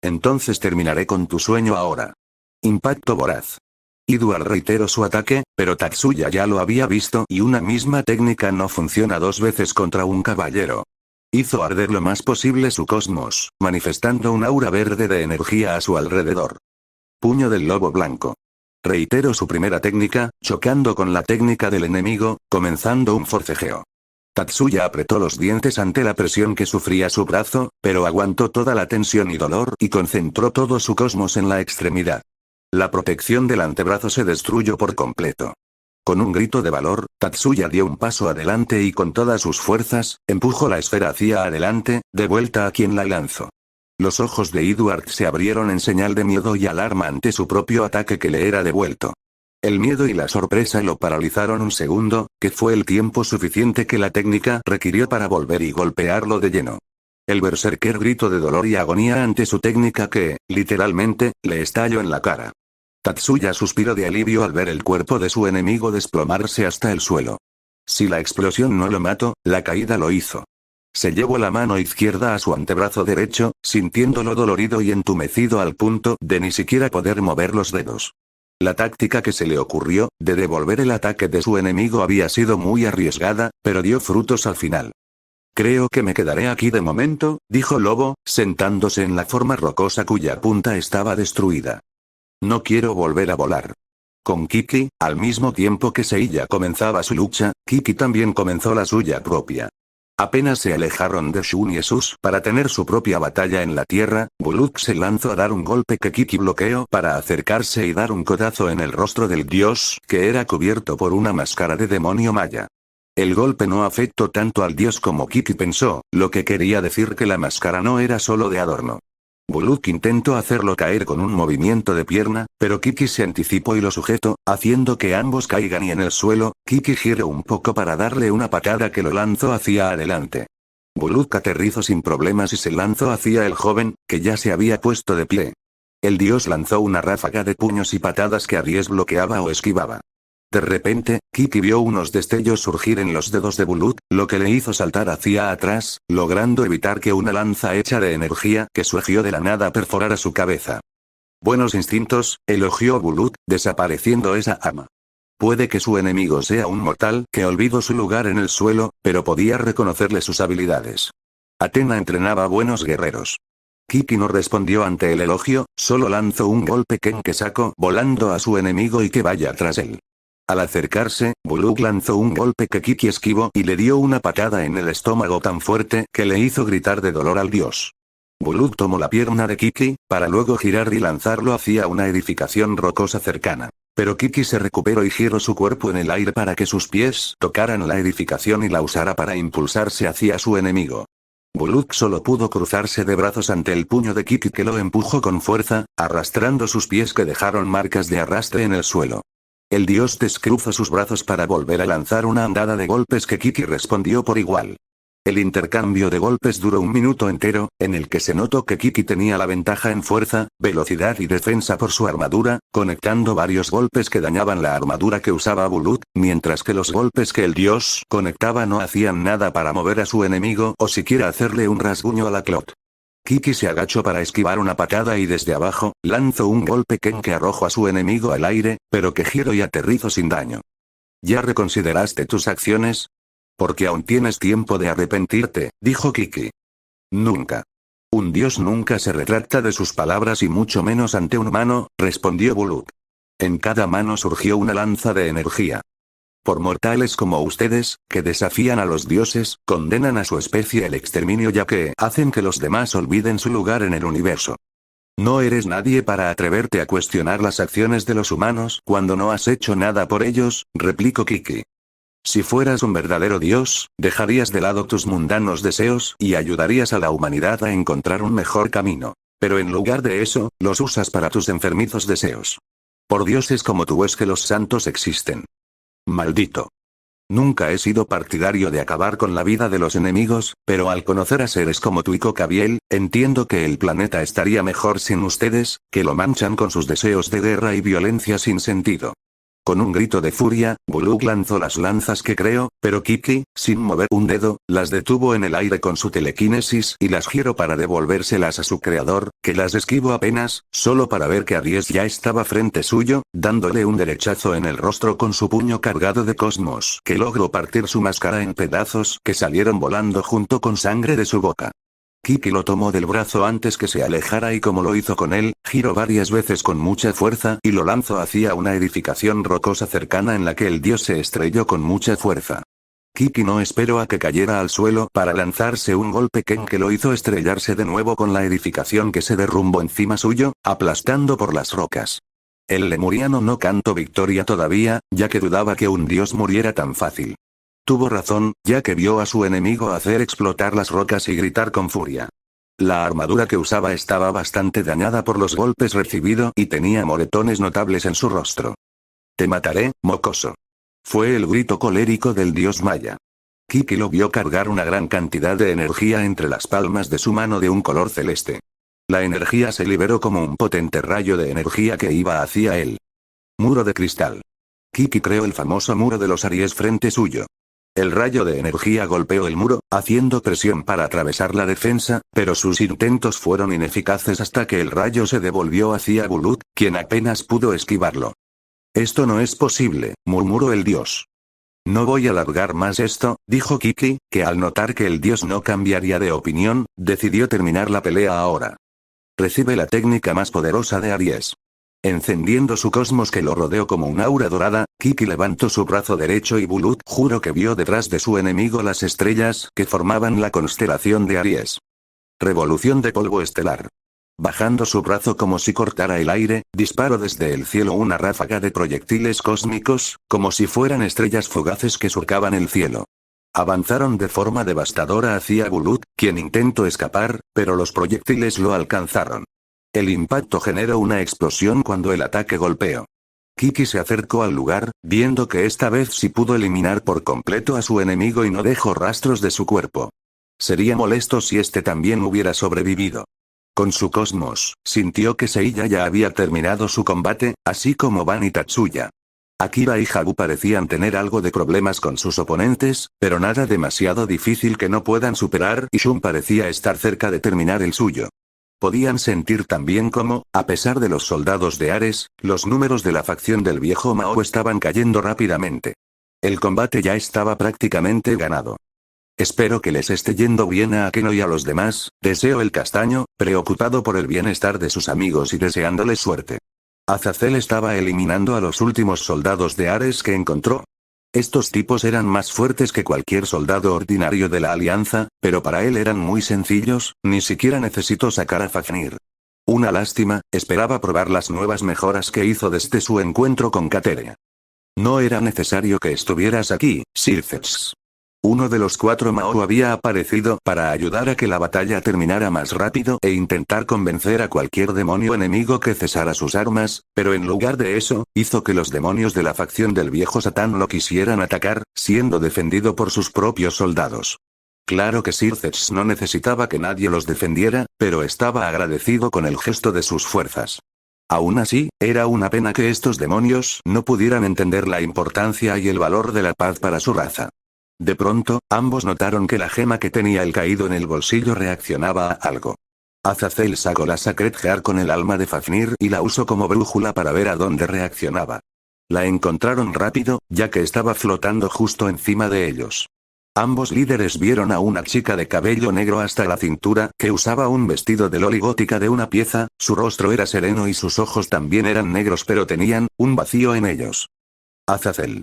Entonces terminaré con tu sueño ahora. Impacto voraz. Edward reiteró su ataque, pero Tatsuya ya lo había visto y una misma técnica no funciona dos veces contra un caballero. Hizo arder lo más posible su cosmos, manifestando un aura verde de energía a su alrededor. Puño del lobo blanco. Reiteró su primera técnica, chocando con la técnica del enemigo, comenzando un forcejeo. Tatsuya apretó los dientes ante la presión que sufría su brazo, pero aguantó toda la tensión y dolor y concentró todo su cosmos en la extremidad. La protección del antebrazo se destruyó por completo. Con un grito de valor, Tatsuya dio un paso adelante y con todas sus fuerzas, empujó la esfera hacia adelante, de vuelta a quien la lanzó. Los ojos de Edward se abrieron en señal de miedo y alarma ante su propio ataque que le era devuelto. El miedo y la sorpresa lo paralizaron un segundo, que fue el tiempo suficiente que la técnica requirió para volver y golpearlo de lleno. El berserker gritó de dolor y agonía ante su técnica que, literalmente, le estalló en la cara. Tatsuya suspiró de alivio al ver el cuerpo de su enemigo desplomarse hasta el suelo. Si la explosión no lo mató, la caída lo hizo. Se llevó la mano izquierda a su antebrazo derecho, sintiéndolo dolorido y entumecido al punto de ni siquiera poder mover los dedos. La táctica que se le ocurrió, de devolver el ataque de su enemigo había sido muy arriesgada, pero dio frutos al final. Creo que me quedaré aquí de momento, dijo Lobo, sentándose en la forma rocosa cuya punta estaba destruida. No quiero volver a volar. Con Kiki, al mismo tiempo que Seiya comenzaba su lucha, Kiki también comenzó la suya propia. Apenas se alejaron de Shun y Sus para tener su propia batalla en la tierra, Buluk se lanzó a dar un golpe que Kiki bloqueó para acercarse y dar un codazo en el rostro del dios que era cubierto por una máscara de demonio maya. El golpe no afectó tanto al dios como Kiki pensó, lo que quería decir que la máscara no era solo de adorno. Buluk intentó hacerlo caer con un movimiento de pierna, pero Kiki se anticipó y lo sujetó, haciendo que ambos caigan y en el suelo, Kiki giró un poco para darle una patada que lo lanzó hacia adelante. Buluk aterrizó sin problemas y se lanzó hacia el joven, que ya se había puesto de pie. El dios lanzó una ráfaga de puños y patadas que Aries bloqueaba o esquivaba. De repente, Kiki vio unos destellos surgir en los dedos de Buluk, lo que le hizo saltar hacia atrás, logrando evitar que una lanza hecha de energía que surgió de la nada perforara su cabeza. Buenos instintos, elogió Buluk, desapareciendo esa ama. Puede que su enemigo sea un mortal que olvidó su lugar en el suelo, pero podía reconocerle sus habilidades. Atena entrenaba buenos guerreros. Kiki no respondió ante el elogio, solo lanzó un golpe Ken que sacó volando a su enemigo y que vaya tras él. Al acercarse, Buluk lanzó un golpe que Kiki esquivó y le dio una patada en el estómago tan fuerte que le hizo gritar de dolor al dios. Buluk tomó la pierna de Kiki, para luego girar y lanzarlo hacia una edificación rocosa cercana. Pero Kiki se recuperó y giró su cuerpo en el aire para que sus pies tocaran la edificación y la usara para impulsarse hacia su enemigo. Buluk solo pudo cruzarse de brazos ante el puño de Kiki que lo empujó con fuerza, arrastrando sus pies que dejaron marcas de arrastre en el suelo. El dios descruzó sus brazos para volver a lanzar una andada de golpes que Kiki respondió por igual. El intercambio de golpes duró un minuto entero, en el que se notó que Kiki tenía la ventaja en fuerza, velocidad y defensa por su armadura, conectando varios golpes que dañaban la armadura que usaba Buluk, mientras que los golpes que el dios conectaba no hacían nada para mover a su enemigo o siquiera hacerle un rasguño a la clot. Kiki se agachó para esquivar una patada y desde abajo, lanzó un golpe Ken que arrojó a su enemigo al aire, pero que giró y aterrizó sin daño. ¿Ya reconsideraste tus acciones? Porque aún tienes tiempo de arrepentirte, dijo Kiki. Nunca. Un dios nunca se retracta de sus palabras y mucho menos ante un humano, respondió Buluk. En cada mano surgió una lanza de energía. Por mortales como ustedes, que desafían a los dioses, condenan a su especie al exterminio ya que hacen que los demás olviden su lugar en el universo. No eres nadie para atreverte a cuestionar las acciones de los humanos cuando no has hecho nada por ellos, replicó Kiki. Si fueras un verdadero dios, dejarías de lado tus mundanos deseos y ayudarías a la humanidad a encontrar un mejor camino. Pero en lugar de eso, los usas para tus enfermizos deseos. Por dioses como tú es que los santos existen. Maldito. Nunca he sido partidario de acabar con la vida de los enemigos, pero al conocer a seres como tú y Cocabiel, entiendo que el planeta estaría mejor sin ustedes, que lo manchan con sus deseos de guerra y violencia sin sentido. Con un grito de furia, Buluk lanzó las lanzas que creó, pero Kiki, sin mover un dedo, las detuvo en el aire con su telequinesis y las giró para devolvérselas a su creador, que las esquivó apenas, solo para ver que Aries ya estaba frente suyo, dándole un derechazo en el rostro con su puño cargado de cosmos, que logró partir su máscara en pedazos que salieron volando junto con sangre de su boca. Kiki lo tomó del brazo antes que se alejara y como lo hizo con él, giró varias veces con mucha fuerza y lo lanzó hacia una edificación rocosa cercana en la que el dios se estrelló con mucha fuerza. Kiki no esperó a que cayera al suelo para lanzarse un golpe Ken que lo hizo estrellarse de nuevo con la edificación que se derrumbó encima suyo, aplastando por las rocas. El lemuriano no cantó victoria todavía, ya que dudaba que un dios muriera tan fácil. Tuvo razón, ya que vio a su enemigo hacer explotar las rocas y gritar con furia. La armadura que usaba estaba bastante dañada por los golpes recibidos y tenía moretones notables en su rostro. Te mataré, mocoso. Fue el grito colérico del dios maya. Kiki lo vio cargar una gran cantidad de energía entre las palmas de su mano de un color celeste. La energía se liberó como un potente rayo de energía que iba hacia él. Muro de cristal. Kiki creó el famoso muro de los Aries frente suyo. El rayo de energía golpeó el muro, haciendo presión para atravesar la defensa, pero sus intentos fueron ineficaces hasta que el rayo se devolvió hacia Buluk, quien apenas pudo esquivarlo. Esto no es posible, murmuró el dios. No voy a alargar más esto, dijo Kiki, que al notar que el dios no cambiaría de opinión, decidió terminar la pelea ahora. Recibe la técnica más poderosa de Aries. Encendiendo su cosmos que lo rodeó como un aura dorada, Kiki levantó su brazo derecho y Buluk juró que vio detrás de su enemigo las estrellas que formaban la constelación de Aries. Revolución de polvo estelar. Bajando su brazo como si cortara el aire, disparó desde el cielo una ráfaga de proyectiles cósmicos, como si fueran estrellas fugaces que surcaban el cielo. Avanzaron de forma devastadora hacia Buluk, quien intentó escapar, pero los proyectiles lo alcanzaron. El impacto generó una explosión cuando el ataque golpeó. Kiki se acercó al lugar, viendo que esta vez sí pudo eliminar por completo a su enemigo y no dejó rastros de su cuerpo. Sería molesto si este también hubiera sobrevivido. Con su cosmos, sintió que Seiya ya había terminado su combate, así como Ban y Tatsuya. Akira y Habu parecían tener algo de problemas con sus oponentes, pero nada demasiado difícil que no puedan superar y Shun parecía estar cerca de terminar el suyo. Podían sentir también cómo, a pesar de los soldados de Ares, los números de la facción del viejo Mao estaban cayendo rápidamente. El combate ya estaba prácticamente ganado. Espero que les esté yendo bien a Akeno y a los demás, deseó el castaño, preocupado por el bienestar de sus amigos y deseándoles suerte. Azazel estaba eliminando a los últimos soldados de Ares que encontró. Estos tipos eran más fuertes que cualquier soldado ordinario de la Alianza, pero para él eran muy sencillos, ni siquiera necesitó sacar a Fafnir. Una lástima, esperaba probar las nuevas mejoras que hizo desde su encuentro con Kateria. No era necesario que estuvieras aquí, Sircex. Uno de los 4 Mao había aparecido para ayudar a que la batalla terminara más rápido e intentar convencer a cualquier demonio enemigo que cesara sus armas, pero en lugar de eso, hizo que los demonios de la facción del viejo Satán lo quisieran atacar, siendo defendido por sus propios soldados. Claro que Sircex no necesitaba que nadie los defendiera, pero estaba agradecido con el gesto de sus fuerzas. Aún así, era una pena que estos demonios no pudieran entender la importancia y el valor de la paz para su raza. De pronto, ambos notaron que la gema que tenía el caído en el bolsillo reaccionaba a algo. Azazel sacó la Sacred Heart con el alma de Fafnir y la usó como brújula para ver a dónde reaccionaba. La encontraron rápido, ya que estaba flotando justo encima de ellos. Ambos líderes vieron a una chica de cabello negro hasta la cintura, que usaba un vestido de loli gótica de una pieza, su rostro era sereno y sus ojos también eran negros pero tenían un vacío en ellos. Azazel.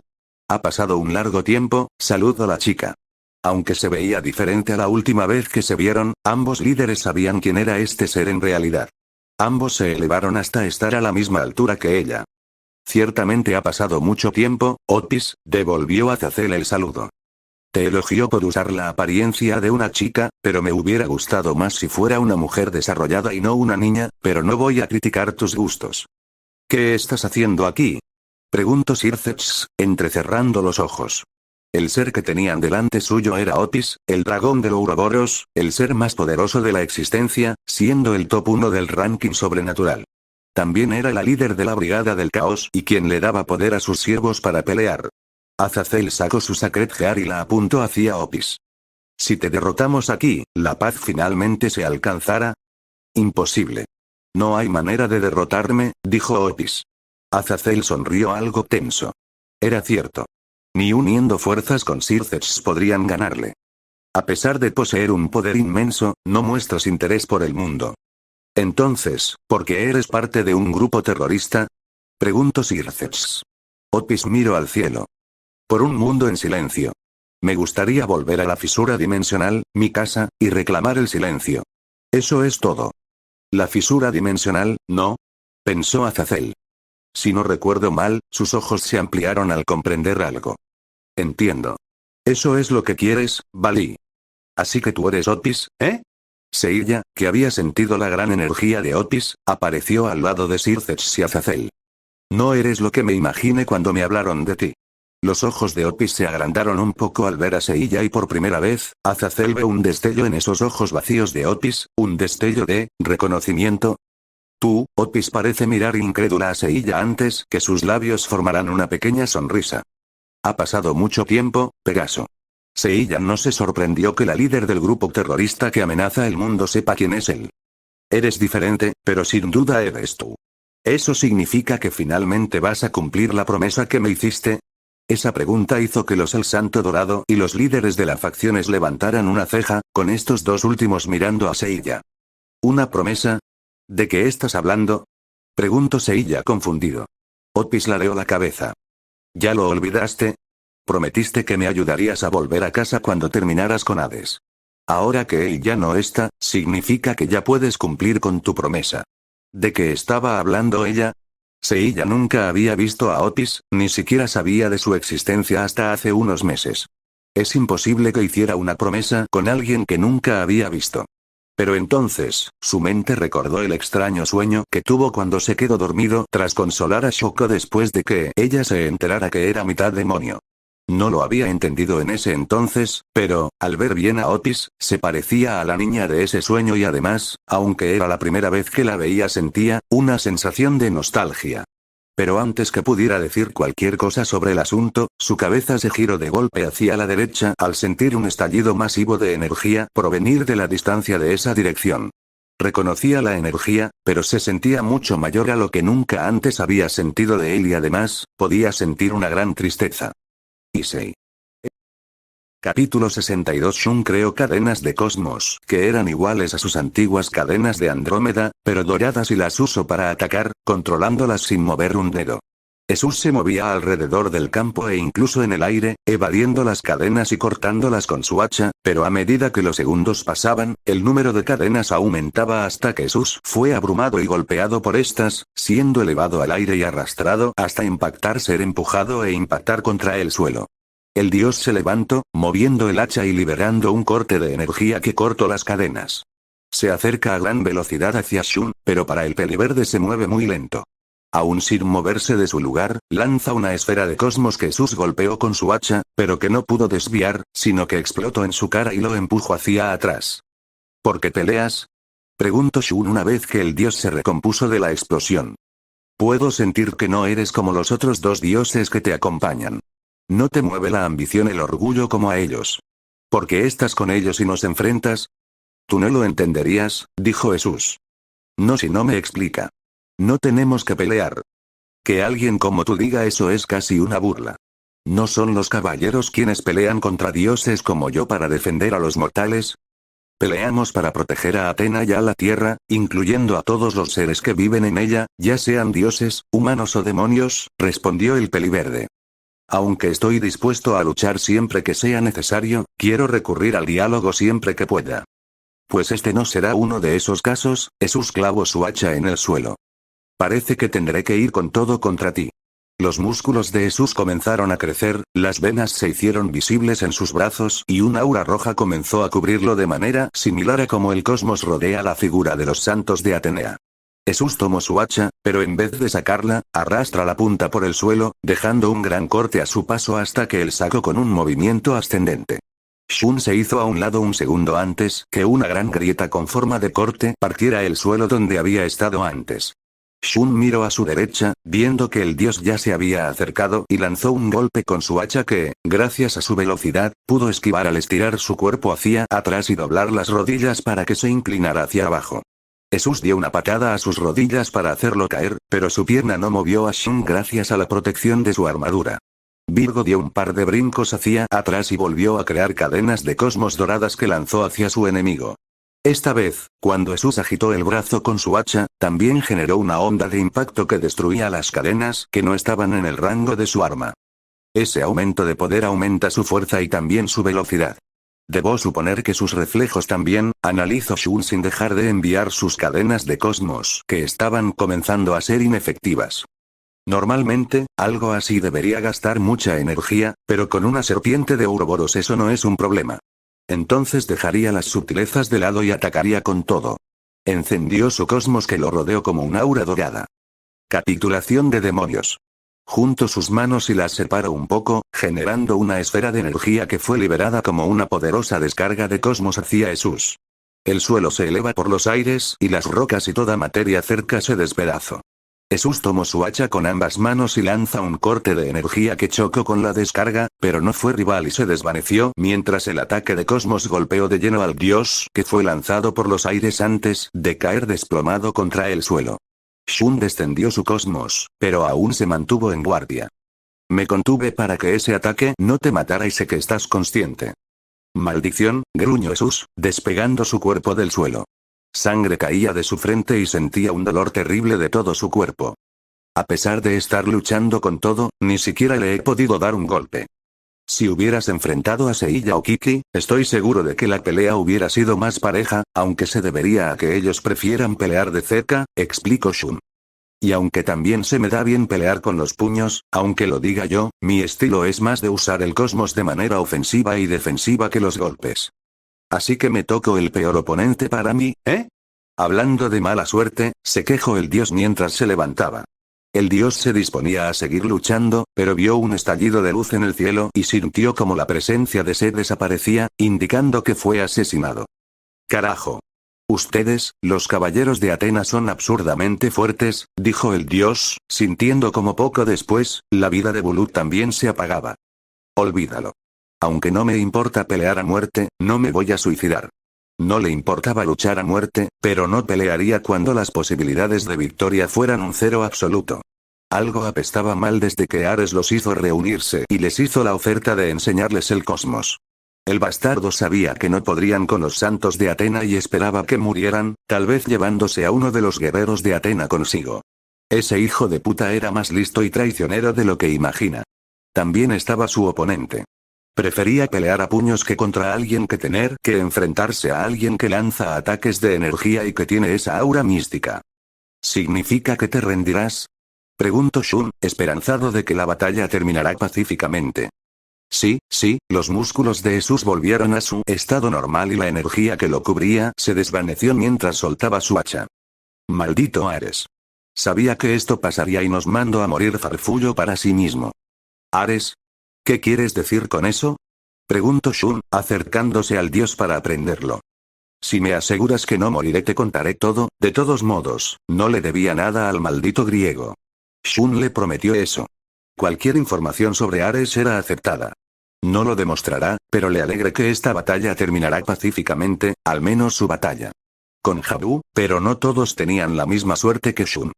Ha pasado un largo tiempo, saludó a la chica. Aunque se veía diferente a la última vez que se vieron, ambos líderes sabían quién era este ser en realidad. Ambos se elevaron hasta estar a la misma altura que ella. Ciertamente ha pasado mucho tiempo, Otis, devolvió Azazel el saludo. Te elogió por usar la apariencia de una chica, pero me hubiera gustado más si fuera una mujer desarrollada y no una niña, pero no voy a criticar tus gustos. ¿Qué estás haciendo aquí? Preguntó Sircex, entrecerrando los ojos. El ser que tenían delante suyo era Otis, el dragón del Ouroboros, el ser más poderoso de la existencia, siendo el top 1 del ranking sobrenatural. También era la líder de la Brigada del Caos y quien le daba poder a sus siervos para pelear. Azazel sacó su Sacred Heart y la apuntó hacia Otis. Si te derrotamos aquí, ¿la paz finalmente se alcanzará? Imposible. No hay manera de derrotarme, dijo Otis. Azazel sonrió algo tenso. Era cierto. Ni uniendo fuerzas con Sircex podrían ganarle. A pesar de poseer un poder inmenso, no muestras interés por el mundo. Entonces, ¿por qué eres parte de un grupo terrorista? Preguntó Sircex. Otis miró al cielo. Por un mundo en silencio. Me gustaría volver a la fisura dimensional, mi casa, y reclamar el silencio. Eso es todo. La fisura dimensional, ¿no? Pensó Azazel. Si no recuerdo mal, sus ojos se ampliaron al comprender algo. Entiendo. Eso es lo que quieres, Valí. Así que tú eres Otis, ¿eh? Seiya, que había sentido la gran energía de Otis, apareció al lado de Sircex y Azazel. No eres lo que me imaginé cuando me hablaron de ti. Los ojos de Otis se agrandaron un poco al ver a Seiya y por primera vez, Azazel ve un destello en esos ojos vacíos de Otis, un destello de reconocimiento. Tú, Otis parece mirar incrédula a Seiya antes que sus labios formaran una pequeña sonrisa. Ha pasado mucho tiempo, Pegaso. Seiya no se sorprendió que la líder del grupo terrorista que amenaza el mundo sepa quién es él. Eres diferente, pero sin duda eres tú. ¿Eso significa que finalmente vas a cumplir la promesa que me hiciste? Esa pregunta hizo que los El Santo Dorado y los líderes de las facciones levantaran una ceja, con estos dos últimos mirando a Seiya. ¿Una promesa? ¿De qué estás hablando? Preguntó Seiya confundido. Otis ladeó la cabeza. ¿Ya lo olvidaste? Prometiste que me ayudarías a volver a casa cuando terminaras con Hades. Ahora que él ya no está, significa que ya puedes cumplir con tu promesa. ¿De qué estaba hablando ella? Seiya nunca había visto a Otis, ni siquiera sabía de su existencia hasta hace unos meses. Es imposible que hiciera una promesa con alguien que nunca había visto. Pero entonces, su mente recordó el extraño sueño que tuvo cuando se quedó dormido tras consolar a Shoko después de que ella se enterara que era mitad demonio. No lo había entendido en ese entonces, pero, al ver bien a Otis, se parecía a la niña de ese sueño y además, aunque era la primera vez que la veía sentía una sensación de nostalgia. Pero antes que pudiera decir cualquier cosa sobre el asunto, su cabeza se giró de golpe hacia la derecha al sentir un estallido masivo de energía provenir de la distancia de esa dirección. Reconocía la energía, pero se sentía mucho mayor a lo que nunca antes había sentido de él y además, podía sentir una gran tristeza. Issei. Capítulo 62. Shun creó cadenas de cosmos, que eran iguales a sus antiguas cadenas de Andrómeda, pero doradas y las usó para atacar, controlándolas sin mover un dedo. Jesús se movía alrededor del campo e incluso en el aire, evadiendo las cadenas y cortándolas con su hacha, pero a medida que los segundos pasaban, el número de cadenas aumentaba hasta que Jesús fue abrumado y golpeado por estas, siendo elevado al aire y arrastrado hasta impactar, ser empujado e impactar contra el suelo. El dios se levantó, moviendo el hacha y liberando un corte de energía que cortó las cadenas. Se acerca a gran velocidad hacia Shun, pero para el peliverde se mueve muy lento. Aún sin moverse de su lugar, lanza una esfera de cosmos que Sus golpeó con su hacha, pero que no pudo desviar, sino que explotó en su cara y lo empujó hacia atrás. ¿Por qué peleas? Preguntó Shun una vez que el dios se recompuso de la explosión. Puedo sentir que no eres como los otros dos dioses que te acompañan. No te mueve la ambición, el orgullo como a ellos. ¿Por qué estás con ellos y nos enfrentas? Tú no lo entenderías, dijo Jesús. No si no me explica. No tenemos que pelear. Que alguien como tú diga eso es casi una burla. ¿No son los caballeros quienes pelean contra dioses como yo para defender a los mortales? Peleamos para proteger a Atena y a la tierra, incluyendo a todos los seres que viven en ella, ya sean dioses, humanos o demonios, respondió el peliverde. Aunque estoy dispuesto a luchar siempre que sea necesario, quiero recurrir al diálogo siempre que pueda. Pues este no será uno de esos casos. Jesús clavó su hacha en el suelo. Parece que tendré que ir con todo contra ti. Los músculos de Jesús comenzaron a crecer, las venas se hicieron visibles en sus brazos y una aura roja comenzó a cubrirlo de manera similar a como el cosmos rodea la figura de los santos de Atenea. Jesús tomó su hacha, pero en vez de sacarla, arrastra la punta por el suelo, dejando un gran corte a su paso hasta que él sacó con un movimiento ascendente. Shun se hizo a un lado un segundo antes que una gran grieta con forma de corte partiera el suelo donde había estado antes. Shun miró a su derecha, viendo que el dios ya se había acercado y lanzó un golpe con su hacha que, gracias a su velocidad, pudo esquivar al estirar su cuerpo hacia atrás y doblar las rodillas para que se inclinara hacia abajo. Jesús dio una patada a sus rodillas para hacerlo caer, pero su pierna no movió a Shun gracias a la protección de su armadura. Virgo dio un par de brincos hacia atrás y volvió a crear cadenas de cosmos doradas que lanzó hacia su enemigo. Esta vez, cuando Jesús agitó el brazo con su hacha, también generó una onda de impacto que destruía las cadenas que no estaban en el rango de su arma. Ese aumento de poder aumenta su fuerza y también su velocidad. Debo suponer que sus reflejos también, analizó Shun sin dejar de enviar sus cadenas de cosmos que estaban comenzando a ser inefectivas. Normalmente, algo así debería gastar mucha energía, pero con una serpiente de Ouroboros eso no es un problema. Entonces dejaría las sutilezas de lado y atacaría con todo. Encendió su cosmos que lo rodeó como una aura dorada. Capitulación de demonios. Juntó sus manos y las separó un poco, generando una esfera de energía que fue liberada como una poderosa descarga de cosmos hacia Jesús. El suelo se eleva por los aires y las rocas y toda materia cerca se despedazó. Jesús tomó su hacha con ambas manos y lanza un corte de energía que chocó con la descarga, pero no fue rival y se desvaneció mientras el ataque de cosmos golpeó de lleno al dios que fue lanzado por los aires antes de caer desplomado contra el suelo. Shun descendió su cosmos, pero aún se mantuvo en guardia. Me contuve para que ese ataque no te matara y sé que estás consciente. Maldición, gruñó Jesús, despegando su cuerpo del suelo. Sangre caía de su frente y sentía un dolor terrible de todo su cuerpo. A pesar de estar luchando con todo, ni siquiera le he podido dar un golpe. Si hubieras enfrentado a Seiya o Kiki, estoy seguro de que la pelea hubiera sido más pareja, aunque se debería a que ellos prefieran pelear de cerca, explicó Shun. Y aunque también se me da bien pelear con los puños, aunque lo diga yo, mi estilo es más de usar el cosmos de manera ofensiva y defensiva que los golpes. Así que me tocó el peor oponente para mí, ¿eh? Hablando de mala suerte, se quejó el dios mientras se levantaba. El dios se disponía a seguir luchando, pero vio un estallido de luz en el cielo y sintió como la presencia de Set desaparecía, indicando que fue asesinado. Carajo. Ustedes, los caballeros de Atenas son absurdamente fuertes, dijo el dios, sintiendo como poco después, la vida de Bulut también se apagaba. Olvídalo. Aunque no me importa pelear a muerte, no me voy a suicidar. No le importaba luchar a muerte, pero no pelearía cuando las posibilidades de victoria fueran un cero absoluto. Algo apestaba mal desde que Ares los hizo reunirse y les hizo la oferta de enseñarles el cosmos. El bastardo sabía que no podrían con los santos de Atena y esperaba que murieran, tal vez llevándose a uno de los guerreros de Atena consigo. Ese hijo de puta era más listo y traicionero de lo que imagina. También estaba su oponente. Prefería pelear a puños que contra alguien que tener que enfrentarse a alguien que lanza ataques de energía y que tiene esa aura mística. ¿Significa que te rendirás? Preguntó Shun, esperanzado de que la batalla terminará pacíficamente. Sí, sí, los músculos de Jesús volvieron a su estado normal y la energía que lo cubría se desvaneció mientras soltaba su hacha. Maldito Ares. Sabía que esto pasaría y nos mandó a morir farfullo para sí mismo. Ares. ¿Qué quieres decir con eso? Preguntó Shun, acercándose al dios para aprenderlo. Si me aseguras que no moriré te contaré todo, de todos modos, no le debía nada al maldito griego. Shun le prometió eso. Cualquier información sobre Ares era aceptada. No lo demostrará, pero le alegra que esta batalla terminará pacíficamente, al menos su batalla. Con Habu, pero no todos tenían la misma suerte que Shun.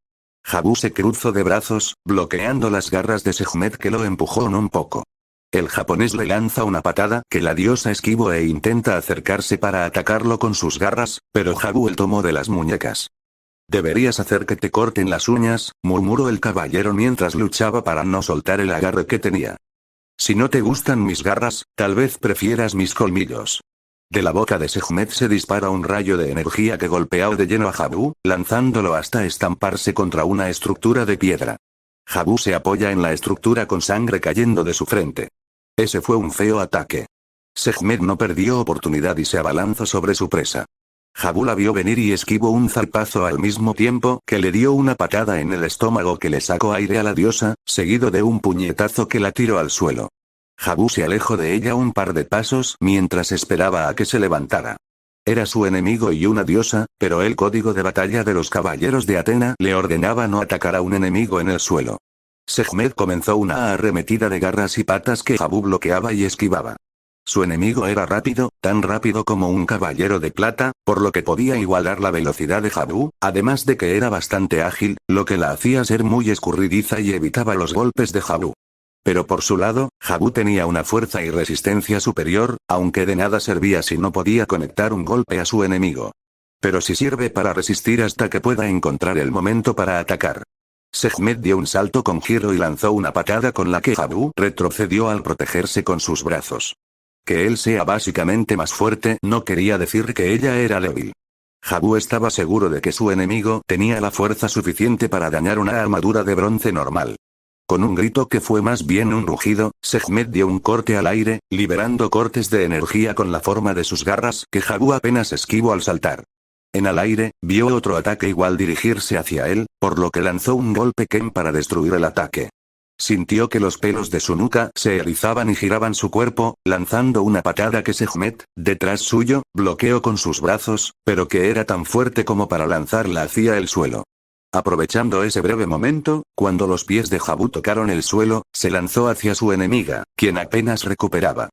Habu se cruzó de brazos, bloqueando las garras de Sekhmet que lo empujó un poco. El japonés le lanza una patada que la diosa esquivó e intenta acercarse para atacarlo con sus garras, pero Habu el tomó de las muñecas. Deberías hacer que te corten las uñas, murmuró el caballero mientras luchaba para no soltar el agarre que tenía. Si no te gustan mis garras, tal vez prefieras mis colmillos. De la boca de Sekhmet se dispara un rayo de energía que golpeó de lleno a Habu, lanzándolo hasta estamparse contra una estructura de piedra. Habu se apoya en la estructura con sangre cayendo de su frente. Ese fue un feo ataque. Sekhmet no perdió oportunidad y se abalanzó sobre su presa. Habu la vio venir y esquivó un zarpazo al mismo tiempo que le dio una patada en el estómago que le sacó aire a la diosa, seguido de un puñetazo que la tiró al suelo. Habu se alejó de ella un par de pasos mientras esperaba a que se levantara. Era su enemigo y una diosa, pero el código de batalla de los caballeros de Atena le ordenaba no atacar a un enemigo en el suelo. Sekhmet comenzó una arremetida de garras y patas que Habu bloqueaba y esquivaba. Su enemigo era rápido, tan rápido como un caballero de plata, por lo que podía igualar la velocidad de Habu, además de que era bastante ágil, lo que la hacía ser muy escurridiza y evitaba los golpes de Habu. Pero por su lado, Habu tenía una fuerza y resistencia superior, aunque de nada servía si no podía conectar un golpe a su enemigo. Pero sí sirve para resistir hasta que pueda encontrar el momento para atacar. Sekhmet dio un salto con giro y lanzó una patada con la que Habu retrocedió al protegerse con sus brazos. Que él sea básicamente más fuerte no quería decir que ella era débil. Habu estaba seguro de que su enemigo tenía la fuerza suficiente para dañar una armadura de bronce normal. Con un grito que fue más bien un rugido, Sekhmet dio un corte al aire, liberando cortes de energía con la forma de sus garras que Habu apenas esquivó al saltar. En el aire, vio otro ataque igual dirigirse hacia él, por lo que lanzó un golpe Ken para destruir el ataque. Sintió que los pelos de su nuca se erizaban y giraban su cuerpo, lanzando una patada que Sekhmet, detrás suyo, bloqueó con sus brazos, pero que era tan fuerte como para lanzarla hacia el suelo. Aprovechando ese breve momento, cuando los pies de Habu tocaron el suelo, se lanzó hacia su enemiga, quien apenas recuperaba.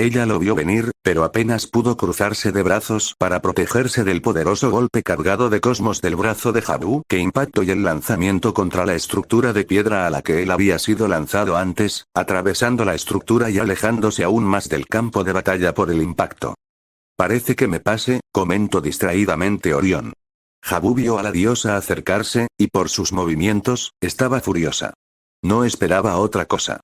Ella lo vio venir, pero apenas pudo cruzarse de brazos para protegerse del poderoso golpe cargado de cosmos del brazo de Habu que impactó y el lanzamiento contra la estructura de piedra a la que él había sido lanzado antes, atravesando la estructura y alejándose aún más del campo de batalla por el impacto. Parece que me pase, comentó distraídamente Orión. Habu vio a la diosa acercarse, y por sus movimientos, estaba furiosa. No esperaba otra cosa.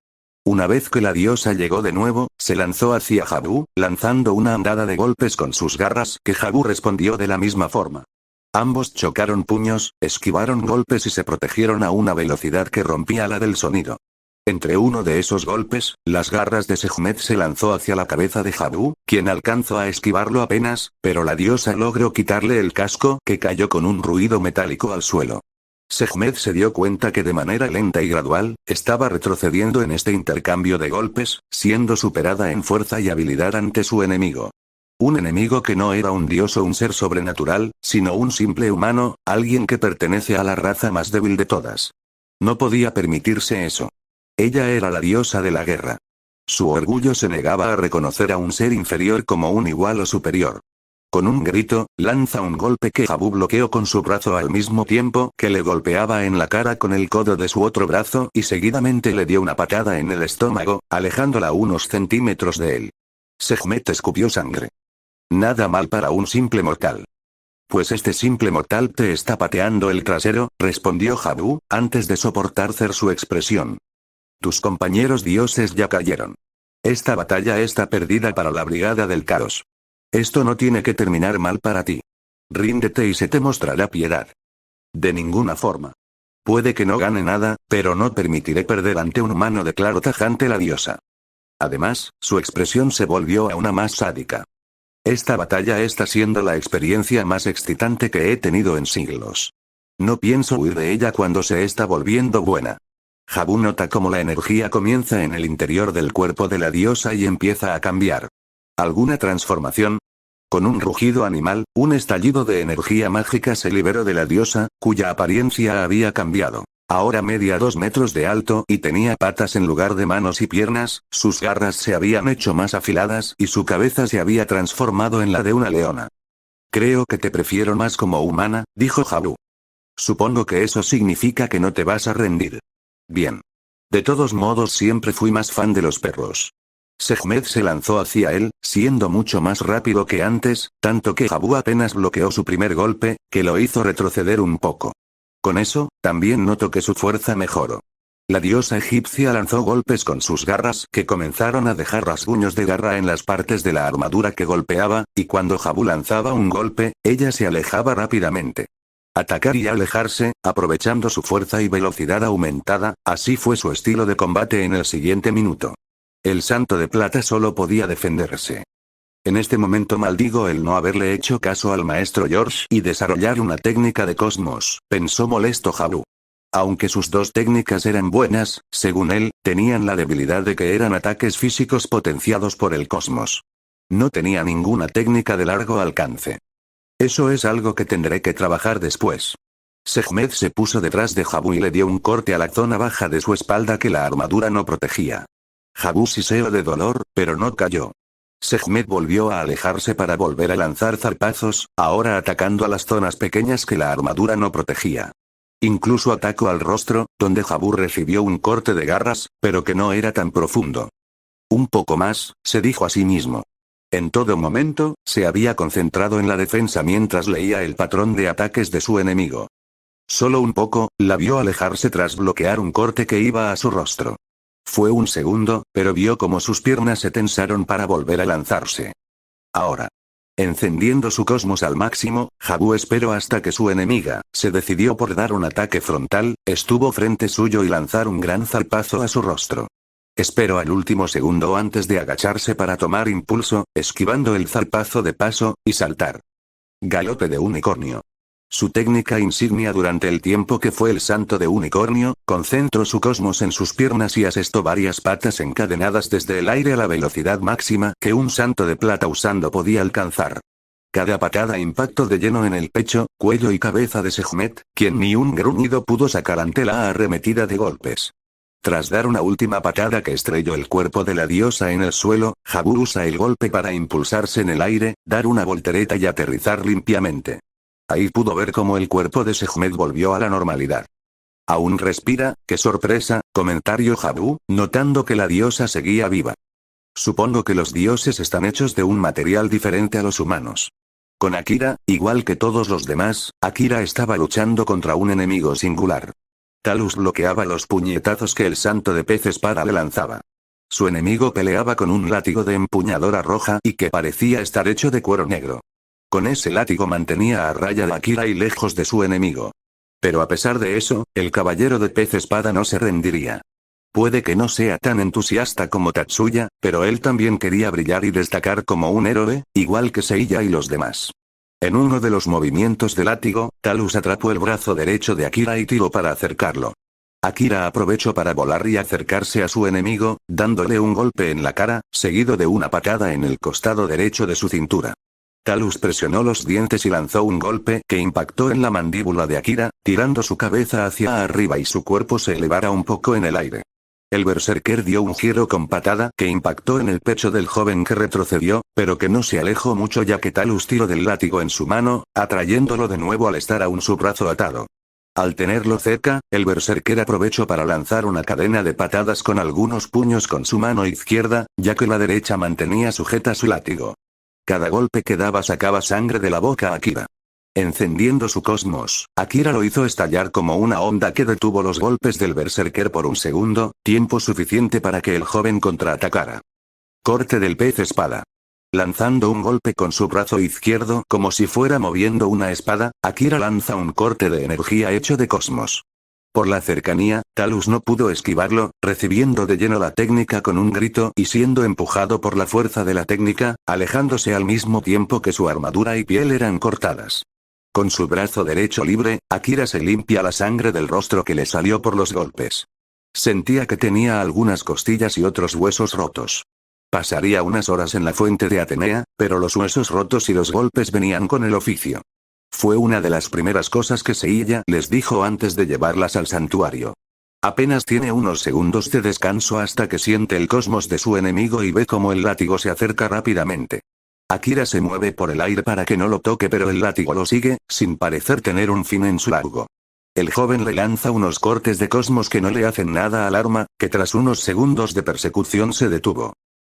Una vez que la diosa llegó de nuevo, se lanzó hacia Habu, lanzando una andada de golpes con sus garras que Habu respondió de la misma forma. Ambos chocaron puños, esquivaron golpes y se protegieron a una velocidad que rompía la del sonido. Entre uno de esos golpes, las garras de Sekhmet se lanzó hacia la cabeza de Habu, quien alcanzó a esquivarlo apenas, pero la diosa logró quitarle el casco que cayó con un ruido metálico al suelo. Sekhmet se dio cuenta que de manera lenta y gradual, estaba retrocediendo en este intercambio de golpes, siendo superada en fuerza y habilidad ante su enemigo. Un enemigo que no era un dios o un ser sobrenatural, sino un simple humano, alguien que pertenece a la raza más débil de todas. No podía permitirse eso. Ella era la diosa de la guerra. Su orgullo se negaba a reconocer a un ser inferior como un igual o superior. Con un grito, lanza un golpe que Habu bloqueó con su brazo al mismo tiempo que le golpeaba en la cara con el codo de su otro brazo y seguidamente le dio una patada en el estómago, alejándola unos centímetros de él. Sekhmet escupió sangre. Nada mal para un simple mortal. Pues este simple mortal te está pateando el trasero, respondió Habu, antes de soportar ser su expresión. Tus compañeros dioses ya cayeron. Esta batalla está perdida para la Brigada del Caos. Esto no tiene que terminar mal para ti. Ríndete y se te mostrará piedad. De ninguna forma. Puede que no gane nada, pero no permitiré perder ante un humano, declaró tajante la diosa. Además, su expresión se volvió aún más sádica. Esta batalla está siendo la experiencia más excitante que he tenido en siglos. No pienso huir de ella cuando se está volviendo buena. Habu nota cómo la energía comienza en el interior del cuerpo de la diosa y empieza a cambiar. ¿Alguna transformación? Con un rugido animal, un estallido de energía mágica se liberó de la diosa, cuya apariencia había cambiado. Ahora medía 2 metros de alto y tenía patas en lugar de manos y piernas, sus garras se habían hecho más afiladas y su cabeza se había transformado en la de una leona. Creo que te prefiero más como humana, dijo Habu. Supongo que eso significa que no te vas a rendir. Bien. De todos modos siempre fui más fan de los perros. Sekhmet se lanzó hacia él, siendo mucho más rápido que antes, tanto que Habu apenas bloqueó su primer golpe, que lo hizo retroceder un poco. Con eso, también notó que su fuerza mejoró. La diosa egipcia lanzó golpes con sus garras que comenzaron a dejar rasguños de garra en las partes de la armadura que golpeaba, y cuando Habu lanzaba un golpe, ella se alejaba rápidamente. Atacar y alejarse, aprovechando su fuerza y velocidad aumentada, así fue su estilo de combate en el siguiente minuto. El santo de plata solo podía defenderse. En este momento maldigo el no haberle hecho caso al maestro George y desarrollar una técnica de cosmos, pensó molesto Habu. Aunque sus dos técnicas eran buenas, según él, tenían la debilidad de que eran ataques físicos potenciados por el cosmos. No tenía ninguna técnica de largo alcance. Eso es algo que tendré que trabajar después. Sekhmet se puso detrás de Habu y le dio un corte a la zona baja de su espalda que la armadura no protegía. Habu siseó de dolor, pero no cayó. Sekhmet volvió a alejarse para volver a lanzar zarpazos, ahora atacando a las zonas pequeñas que la armadura no protegía. Incluso atacó al rostro, donde Habu recibió un corte de garras, pero que no era tan profundo. Un poco más, se dijo a sí mismo. En todo momento, se había concentrado en la defensa mientras leía el patrón de ataques de su enemigo. Solo un poco, la vio alejarse tras bloquear un corte que iba a su rostro. Fue un segundo, pero vio cómo sus piernas se tensaron para volver a lanzarse. Ahora. Encendiendo su cosmos al máximo, Habu esperó hasta que su enemiga se decidió por dar un ataque frontal, estuvo frente suyo y lanzar un gran zarpazo a su rostro. Esperó al último segundo antes de agacharse para tomar impulso, esquivando el zarpazo de paso, y saltar. Galope de unicornio. Su técnica insignia durante el tiempo que fue el santo de unicornio, concentró su cosmos en sus piernas y asestó varias patas encadenadas desde el aire a la velocidad máxima que un santo de plata usando podía alcanzar. Cada patada impactó de lleno en el pecho, cuello y cabeza de Sekhmet, quien ni un gruñido pudo sacar ante la arremetida de golpes. Tras dar una última patada que estrelló el cuerpo de la diosa en el suelo, Habu usa el golpe para impulsarse en el aire, dar una voltereta y aterrizar limpiamente. Ahí pudo ver cómo el cuerpo de Sekhmet volvió a la normalidad. Aún respira, qué sorpresa, comentario Habu, notando que la diosa seguía viva. Supongo que los dioses están hechos de un material diferente a los humanos. Con Akira, igual que todos los demás, Akira estaba luchando contra un enemigo singular. Talus bloqueaba los puñetazos que el santo de pez espada le lanzaba. Su enemigo peleaba con un látigo de empuñadura roja y que parecía estar hecho de cuero negro. Con ese látigo mantenía a raya a Akira y lejos de su enemigo. Pero a pesar de eso, el caballero de pez espada no se rendiría. Puede que no sea tan entusiasta como Tatsuya, pero él también quería brillar y destacar como un héroe, igual que Seiya y los demás. En uno de los movimientos de látigo, Talus atrapó el brazo derecho de Akira y tiró para acercarlo. Akira aprovechó para volar y acercarse a su enemigo, dándole un golpe en la cara, seguido de una patada en el costado derecho de su cintura. Talus presionó los dientes y lanzó un golpe que impactó en la mandíbula de Akira, tirando su cabeza hacia arriba y su cuerpo se elevara un poco en el aire. El berserker dio un giro con patada que impactó en el pecho del joven que retrocedió, pero que no se alejó mucho ya que Talus tiró del látigo en su mano, atrayéndolo de nuevo al estar aún su brazo atado. Al tenerlo cerca, el berserker aprovechó para lanzar una cadena de patadas con algunos puños con su mano izquierda, ya que la derecha mantenía sujeta su látigo. Cada golpe que daba sacaba sangre de la boca a Akira. Encendiendo su cosmos, Akira lo hizo estallar como una onda que detuvo los golpes del berserker por un segundo, tiempo suficiente para que el joven contraatacara. Corte del pez espada. Lanzando un golpe con su brazo izquierdo como si fuera moviendo una espada, Akira lanza un corte de energía hecho de cosmos. Por la cercanía, Talus no pudo esquivarlo, recibiendo de lleno la técnica con un grito y siendo empujado por la fuerza de la técnica, alejándose al mismo tiempo que su armadura y piel eran cortadas. Con su brazo derecho libre, Akira se limpia la sangre del rostro que le salió por los golpes. Sentía que tenía algunas costillas y otros huesos rotos. Pasaría unas horas en la fuente de Atenea, pero los huesos rotos y los golpes venían con el oficio. Fue una de las primeras cosas que Seiya les dijo antes de llevarlas al santuario. Apenas tiene unos segundos de descanso hasta que siente el cosmos de su enemigo y ve cómo el látigo se acerca rápidamente. Akira se mueve por el aire para que no lo toque, pero el látigo lo sigue, sin parecer tener un fin en su largo. El joven le lanza unos cortes de cosmos que no le hacen nada al arma, que tras unos segundos de persecución se detuvo.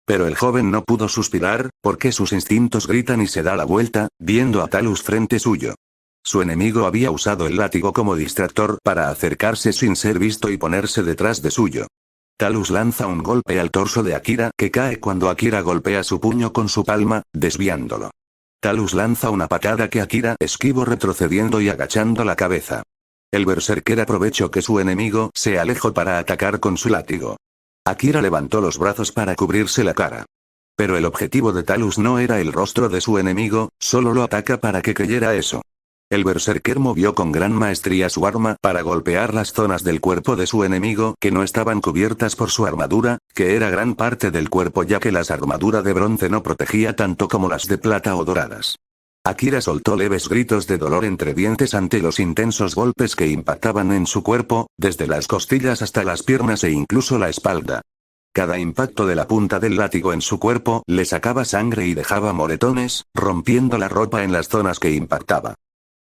Pero el joven no pudo suspirar, porque sus instintos gritan y se da la vuelta, viendo a Talus frente suyo. Su enemigo había usado el látigo como distractor para acercarse sin ser visto y ponerse detrás de suyo. Talus lanza un golpe al torso de Akira que cae cuando Akira golpea su puño con su palma, desviándolo. Talus lanza una patada que Akira esquivó retrocediendo y agachando la cabeza. El berserker aprovechó que su enemigo se alejó para atacar con su látigo. Akira levantó los brazos para cubrirse la cara. Pero el objetivo de Talus no era el rostro de su enemigo, solo lo ataca para que creyera eso. El berserker movió con gran maestría su arma para golpear las zonas del cuerpo de su enemigo que no estaban cubiertas por su armadura, que era gran parte del cuerpo ya que las armaduras de bronce no protegía tanto como las de plata o doradas. Akira soltó leves gritos de dolor entre dientes ante los intensos golpes que impactaban en su cuerpo, desde las costillas hasta las piernas e incluso la espalda. Cada impacto de la punta del látigo en su cuerpo le sacaba sangre y dejaba moretones, rompiendo la ropa en las zonas que impactaba.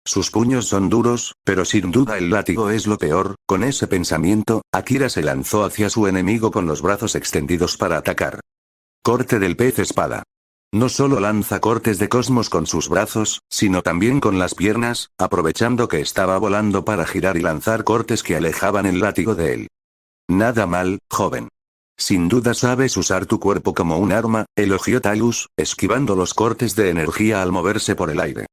Sus puños son duros, pero sin duda el látigo es lo peor. Con ese pensamiento, Akira se lanzó hacia su enemigo con los brazos extendidos para atacar. Corte del pez espada. No solo lanza cortes de cosmos con sus brazos, sino también con las piernas, aprovechando que estaba volando para girar y lanzar cortes que alejaban el látigo de él. Nada mal, joven. Sin duda sabes usar tu cuerpo como un arma, elogió Talus, esquivando los cortes de energía al moverse por el aire.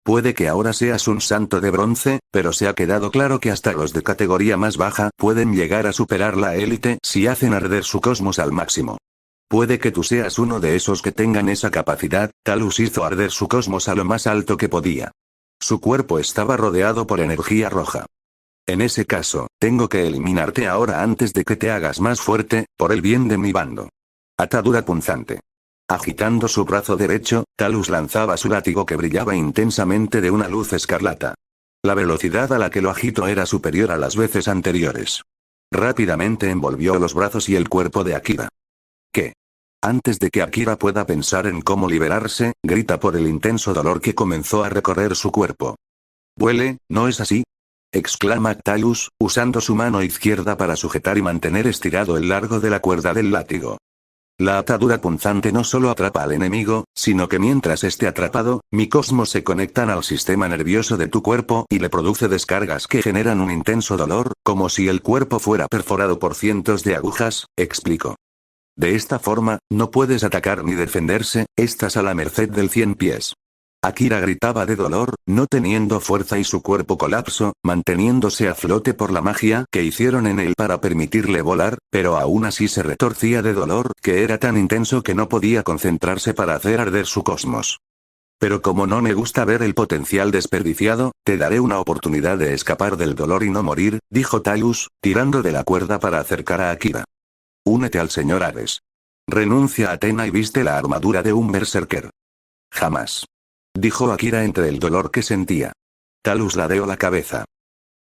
Puede que ahora seas un santo de bronce, pero se ha quedado claro que hasta los de categoría más baja pueden llegar a superar la élite si hacen arder su cosmos al máximo. Puede que tú seas uno de esos que tengan esa capacidad. Talus hizo arder su cosmos a lo más alto que podía. Su cuerpo estaba rodeado por energía roja. En ese caso, tengo que eliminarte ahora antes de que te hagas más fuerte, por el bien de mi bando. Atadura punzante. Agitando su brazo derecho, Talus lanzaba su látigo que brillaba intensamente de una luz escarlata. La velocidad a la que lo agitó era superior a las veces anteriores. Rápidamente envolvió los brazos y el cuerpo de Akira. ¿Qué? Antes de que Akira pueda pensar en cómo liberarse, grita por el intenso dolor que comenzó a recorrer su cuerpo. «Vuele, ¿no es así?», exclama Talus, usando su mano izquierda para sujetar y mantener estirado el largo de la cuerda del látigo. La atadura punzante no solo atrapa al enemigo, sino que mientras esté atrapado, mi cosmos se conectan al sistema nervioso de tu cuerpo y le produce descargas que generan un intenso dolor, como si el cuerpo fuera perforado por cientos de agujas, explicó. De esta forma, no puedes atacar ni defenderse, estás a la merced del 100 pies. Akira gritaba de dolor, no teniendo fuerza y su cuerpo colapsó, manteniéndose a flote por la magia que hicieron en él para permitirle volar, pero aún así se retorcía de dolor, que era tan intenso que no podía concentrarse para hacer arder su cosmos. Pero como no me gusta ver el potencial desperdiciado, te daré una oportunidad de escapar del dolor y no morir, dijo Talus, tirando de la cuerda para acercar a Akira. Únete al señor Hades. Renuncia a Atena y viste la armadura de un berserker. Jamás. Dijo Akira entre el dolor que sentía. Talus ladeó la cabeza.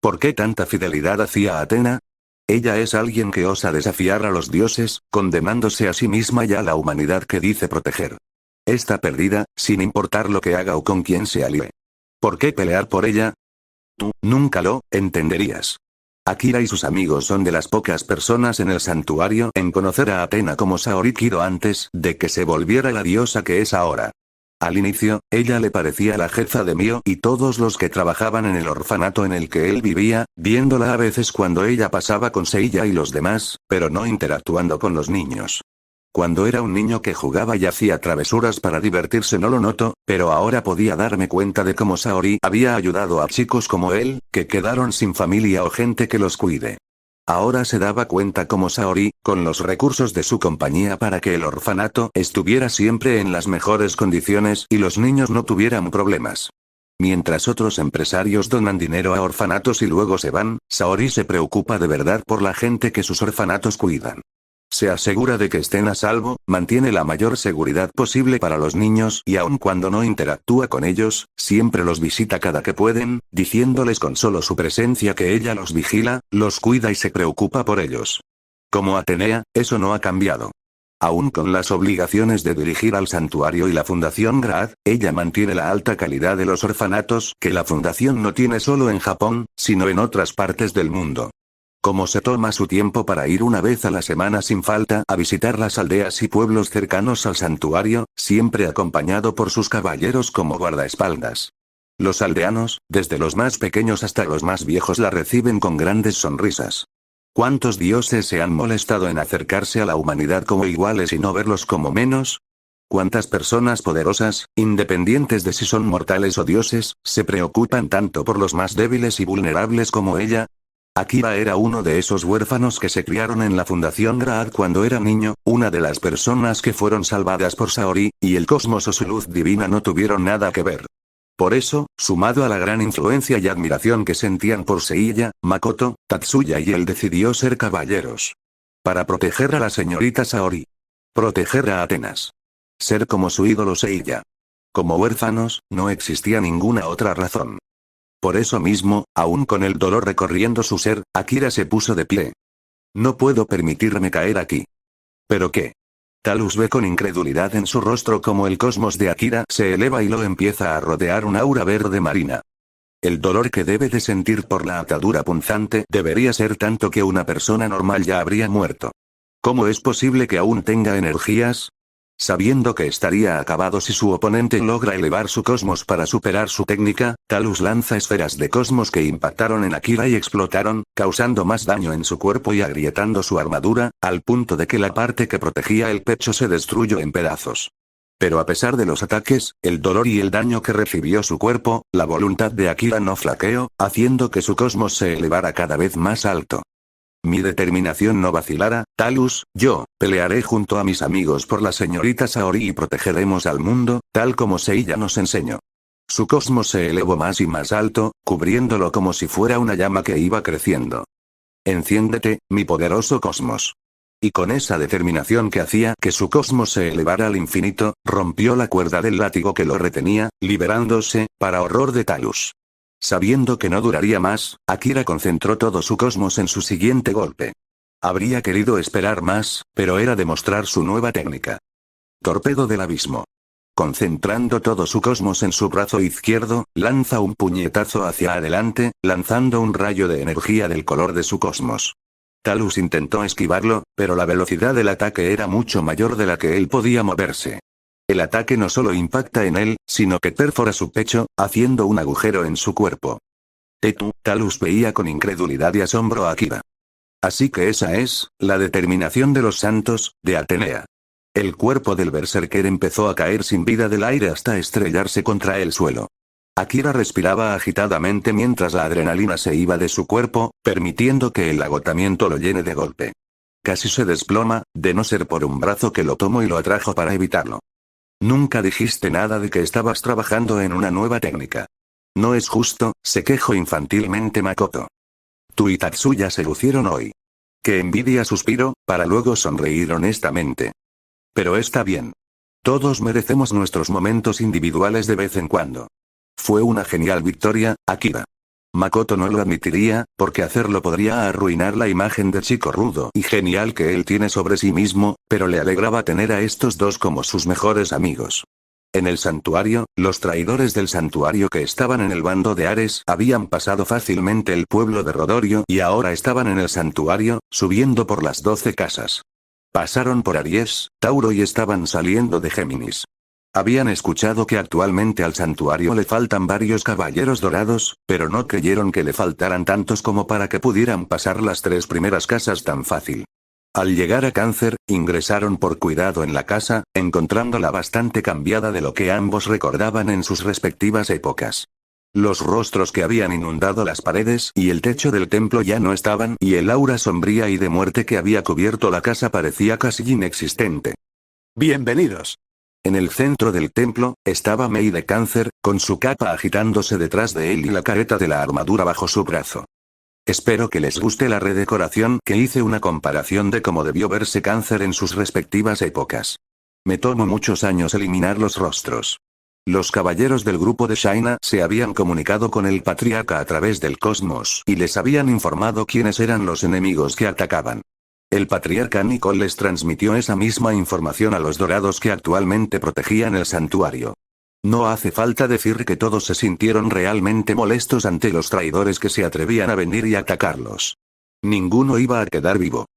¿Por qué tanta fidelidad hacia Atena? Ella es alguien que osa desafiar a los dioses, condenándose a sí misma y a la humanidad que dice proteger. Está perdida, sin importar lo que haga o con quién se alíe. ¿Por qué pelear por ella? Tú nunca lo entenderías. Akira y sus amigos son de las pocas personas en el santuario en conocer a Atena como Saori Kiro antes de que se volviera la diosa que es ahora. Al inicio, ella le parecía la jefa de Mio y todos los que trabajaban en el orfanato en el que él vivía, viéndola a veces cuando ella pasaba con Seiya y los demás, pero no interactuando con los niños. Cuando era un niño que jugaba y hacía travesuras para divertirse no lo noto, pero ahora podía darme cuenta de cómo Saori había ayudado a chicos como él, que quedaron sin familia o gente que los cuide. Ahora se daba cuenta cómo Saori, con los recursos de su compañía para que el orfanato estuviera siempre en las mejores condiciones y los niños no tuvieran problemas. Mientras otros empresarios donan dinero a orfanatos y luego se van, Saori se preocupa de verdad por la gente que sus orfanatos cuidan. Se asegura de que estén a salvo, mantiene la mayor seguridad posible para los niños y aun cuando no interactúa con ellos, siempre los visita cada que pueden, diciéndoles con solo su presencia que ella los vigila, los cuida y se preocupa por ellos. Como Atenea, eso no ha cambiado. Aún con las obligaciones de dirigir al santuario y la Fundación Graad, ella mantiene la alta calidad de los orfanatos que la fundación no tiene solo en Japón, sino en otras partes del mundo. Como se toma su tiempo para ir una vez a la semana sin falta a visitar las aldeas y pueblos cercanos al santuario, siempre acompañado por sus caballeros como guardaespaldas. Los aldeanos, desde los más pequeños hasta los más viejos, la reciben con grandes sonrisas. ¿Cuántos dioses se han molestado en acercarse a la humanidad como iguales y no verlos como menos? ¿Cuántas personas poderosas, independientes de si son mortales o dioses, se preocupan tanto por los más débiles y vulnerables como ella? Akira era uno de esos huérfanos que se criaron en la Fundación Graad cuando era niño, una de las personas que fueron salvadas por Saori, y el cosmos o su luz divina no tuvieron nada que ver. Por eso, sumado a la gran influencia y admiración que sentían por Seiya, Makoto, Tatsuya y él, decidió ser caballeros. Para proteger a la señorita Saori. Proteger a Atenas. Ser como su ídolo Seiya. Como huérfanos, no existía ninguna otra razón. Por eso mismo, aún con el dolor recorriendo su ser, Akira se puso de pie. No puedo permitirme caer aquí. ¿Pero qué? Talus ve con incredulidad en su rostro como el cosmos de Akira se eleva y lo empieza a rodear un aura verde marina. El dolor que debe de sentir por la atadura punzante debería ser tanto que una persona normal ya habría muerto. ¿Cómo es posible que aún tenga energías? Sabiendo que estaría acabado si su oponente logra elevar su cosmos para superar su técnica, Talus lanza esferas de cosmos que impactaron en Akira y explotaron, causando más daño en su cuerpo y agrietando su armadura, al punto de que la parte que protegía el pecho se destruyó en pedazos. Pero a pesar de los ataques, el dolor y el daño que recibió su cuerpo, la voluntad de Akira no flaqueó, haciendo que su cosmos se elevara cada vez más alto. Mi determinación no vacilará, Talus, yo, pelearé junto a mis amigos por la señorita Saori y protegeremos al mundo, tal como Seiya nos enseñó. Su cosmos se elevó más y más alto, cubriéndolo como si fuera una llama que iba creciendo. Enciéndete, mi poderoso cosmos. Y con esa determinación que hacía que su cosmos se elevara al infinito, rompió la cuerda del látigo que lo retenía, liberándose, para horror de Talus. Sabiendo que no duraría más, Akira concentró todo su cosmos en su siguiente golpe. Habría querido esperar más, pero era demostrar su nueva técnica. Torpedo del abismo. Concentrando todo su cosmos en su brazo izquierdo, lanza un puñetazo hacia adelante, lanzando un rayo de energía del color de su cosmos. Talus intentó esquivarlo, pero la velocidad del ataque era mucho mayor de la que él podía moverse. El ataque no solo impacta en él, sino que perfora su pecho, haciendo un agujero en su cuerpo. Talus veía con incredulidad y asombro a Akira. Así que esa es, la determinación de los santos, de Atenea. El cuerpo del berserker empezó a caer sin vida del aire hasta estrellarse contra el suelo. Akira respiraba agitadamente mientras la adrenalina se iba de su cuerpo, permitiendo que el agotamiento lo llene de golpe. Casi se desploma, de no ser por un brazo que lo tomó y lo atrajo para evitarlo. Nunca dijiste nada de que estabas trabajando en una nueva técnica. No es justo, se quejó infantilmente Makoto. Tú y Tatsuya se lucieron hoy. Qué envidia, suspiró, para luego sonreír honestamente. Pero está bien. Todos merecemos nuestros momentos individuales de vez en cuando. Fue una genial victoria, Akira. Makoto no lo admitiría, porque hacerlo podría arruinar la imagen de chico rudo y genial que él tiene sobre sí mismo, pero le alegraba tener a estos dos como sus mejores amigos. En el santuario, los traidores del santuario que estaban en el bando de Ares habían pasado fácilmente el pueblo de Rodorio y ahora estaban en el santuario, subiendo por las 12 casas. Pasaron por Aries, Tauro y estaban saliendo de Géminis. Habían escuchado que actualmente al santuario le faltan varios caballeros dorados, pero no creyeron que le faltaran tantos como para que pudieran pasar las 3 primeras casas tan fácil. Al llegar a Cáncer, ingresaron por cuidado en la casa, encontrándola bastante cambiada de lo que ambos recordaban en sus respectivas épocas. Los rostros que habían inundado las paredes y el techo del templo ya no estaban, y el aura sombría y de muerte que había cubierto la casa parecía casi inexistente. Bienvenidos. En el centro del templo, estaba Mei de Cáncer, con su capa agitándose detrás de él y la careta de la armadura bajo su brazo. Espero que les guste la redecoración, que hice una comparación de cómo debió verse Cáncer en sus respectivas épocas. Me tomó muchos años eliminar los rostros. Los caballeros del grupo de Shaina se habían comunicado con el patriarca a través del cosmos y les habían informado quiénes eran los enemigos que atacaban. El patriarca Nicole les transmitió esa misma información a los dorados que actualmente protegían el santuario. No hace falta decir que todos se sintieron realmente molestos ante los traidores que se atrevían a venir y atacarlos. Ninguno iba a quedar vivo.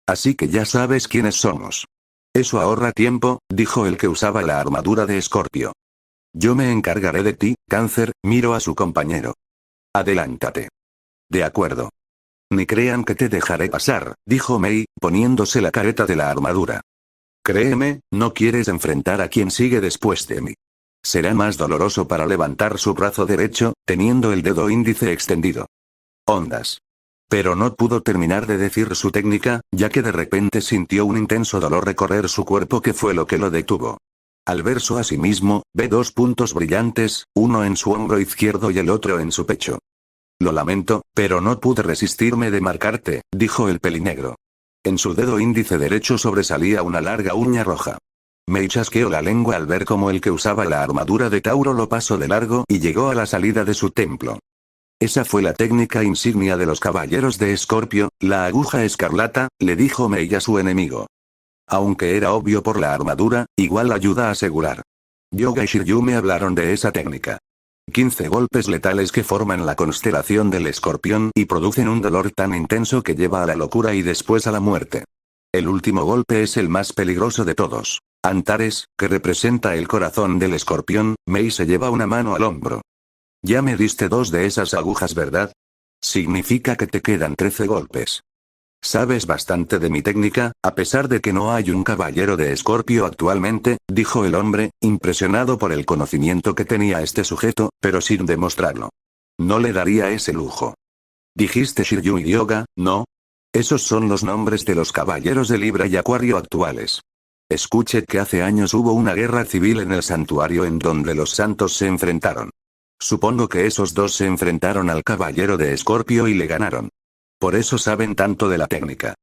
Así que ya sabes quiénes somos. Eso ahorra tiempo, dijo el que usaba la armadura de Escorpio. Yo me encargaré de ti, Cáncer, miró a su compañero. Adelántate. De acuerdo. Ni crean que te dejaré pasar, dijo Mei, poniéndose la careta de la armadura. Créeme, no quieres enfrentar a quien sigue después de mí. Será más doloroso para levantar su brazo derecho, teniendo el dedo índice extendido. Ondas. Pero no pudo terminar de decir su técnica, ya que de repente sintió un intenso dolor recorrer su cuerpo que fue lo que lo detuvo. Al verse a sí mismo, ve dos puntos brillantes, uno en su hombro izquierdo y el otro en su pecho. Lo lamento, pero no pude resistirme de marcarte, dijo el pelinegro. En su dedo índice derecho sobresalía una larga uña roja. Me chasqueó la lengua al ver cómo el que usaba la armadura de Tauro lo pasó de largo y llegó a la salida de su templo. Esa fue la técnica insignia de los caballeros de Escorpio, la aguja escarlata, le dijo Mei a su enemigo. Aunque era obvio por la armadura, igual ayuda a asegurar. Yoga y Shiryu me hablaron de esa técnica. 15 golpes letales que forman la constelación del escorpión y producen un dolor tan intenso que lleva a la locura y después a la muerte. El último golpe es el más peligroso de todos. Antares, que representa el corazón del escorpión, Mei se lleva una mano al hombro. Ya me diste 2 de esas agujas, ¿verdad? Significa que te quedan 13 golpes. Sabes bastante de mi técnica, a pesar de que no hay un caballero de Escorpio actualmente, dijo el hombre, impresionado por el conocimiento que tenía este sujeto, pero sin demostrarlo. No le daría ese lujo. Dijiste Shiryu y Yoga, ¿no? Esos son los nombres de los caballeros de Libra y Acuario actuales. Escuché que hace años hubo una guerra civil en el santuario en donde los santos se enfrentaron. Supongo que esos dos se enfrentaron al caballero de Escorpio y le ganaron. Por eso saben tanto de la técnica.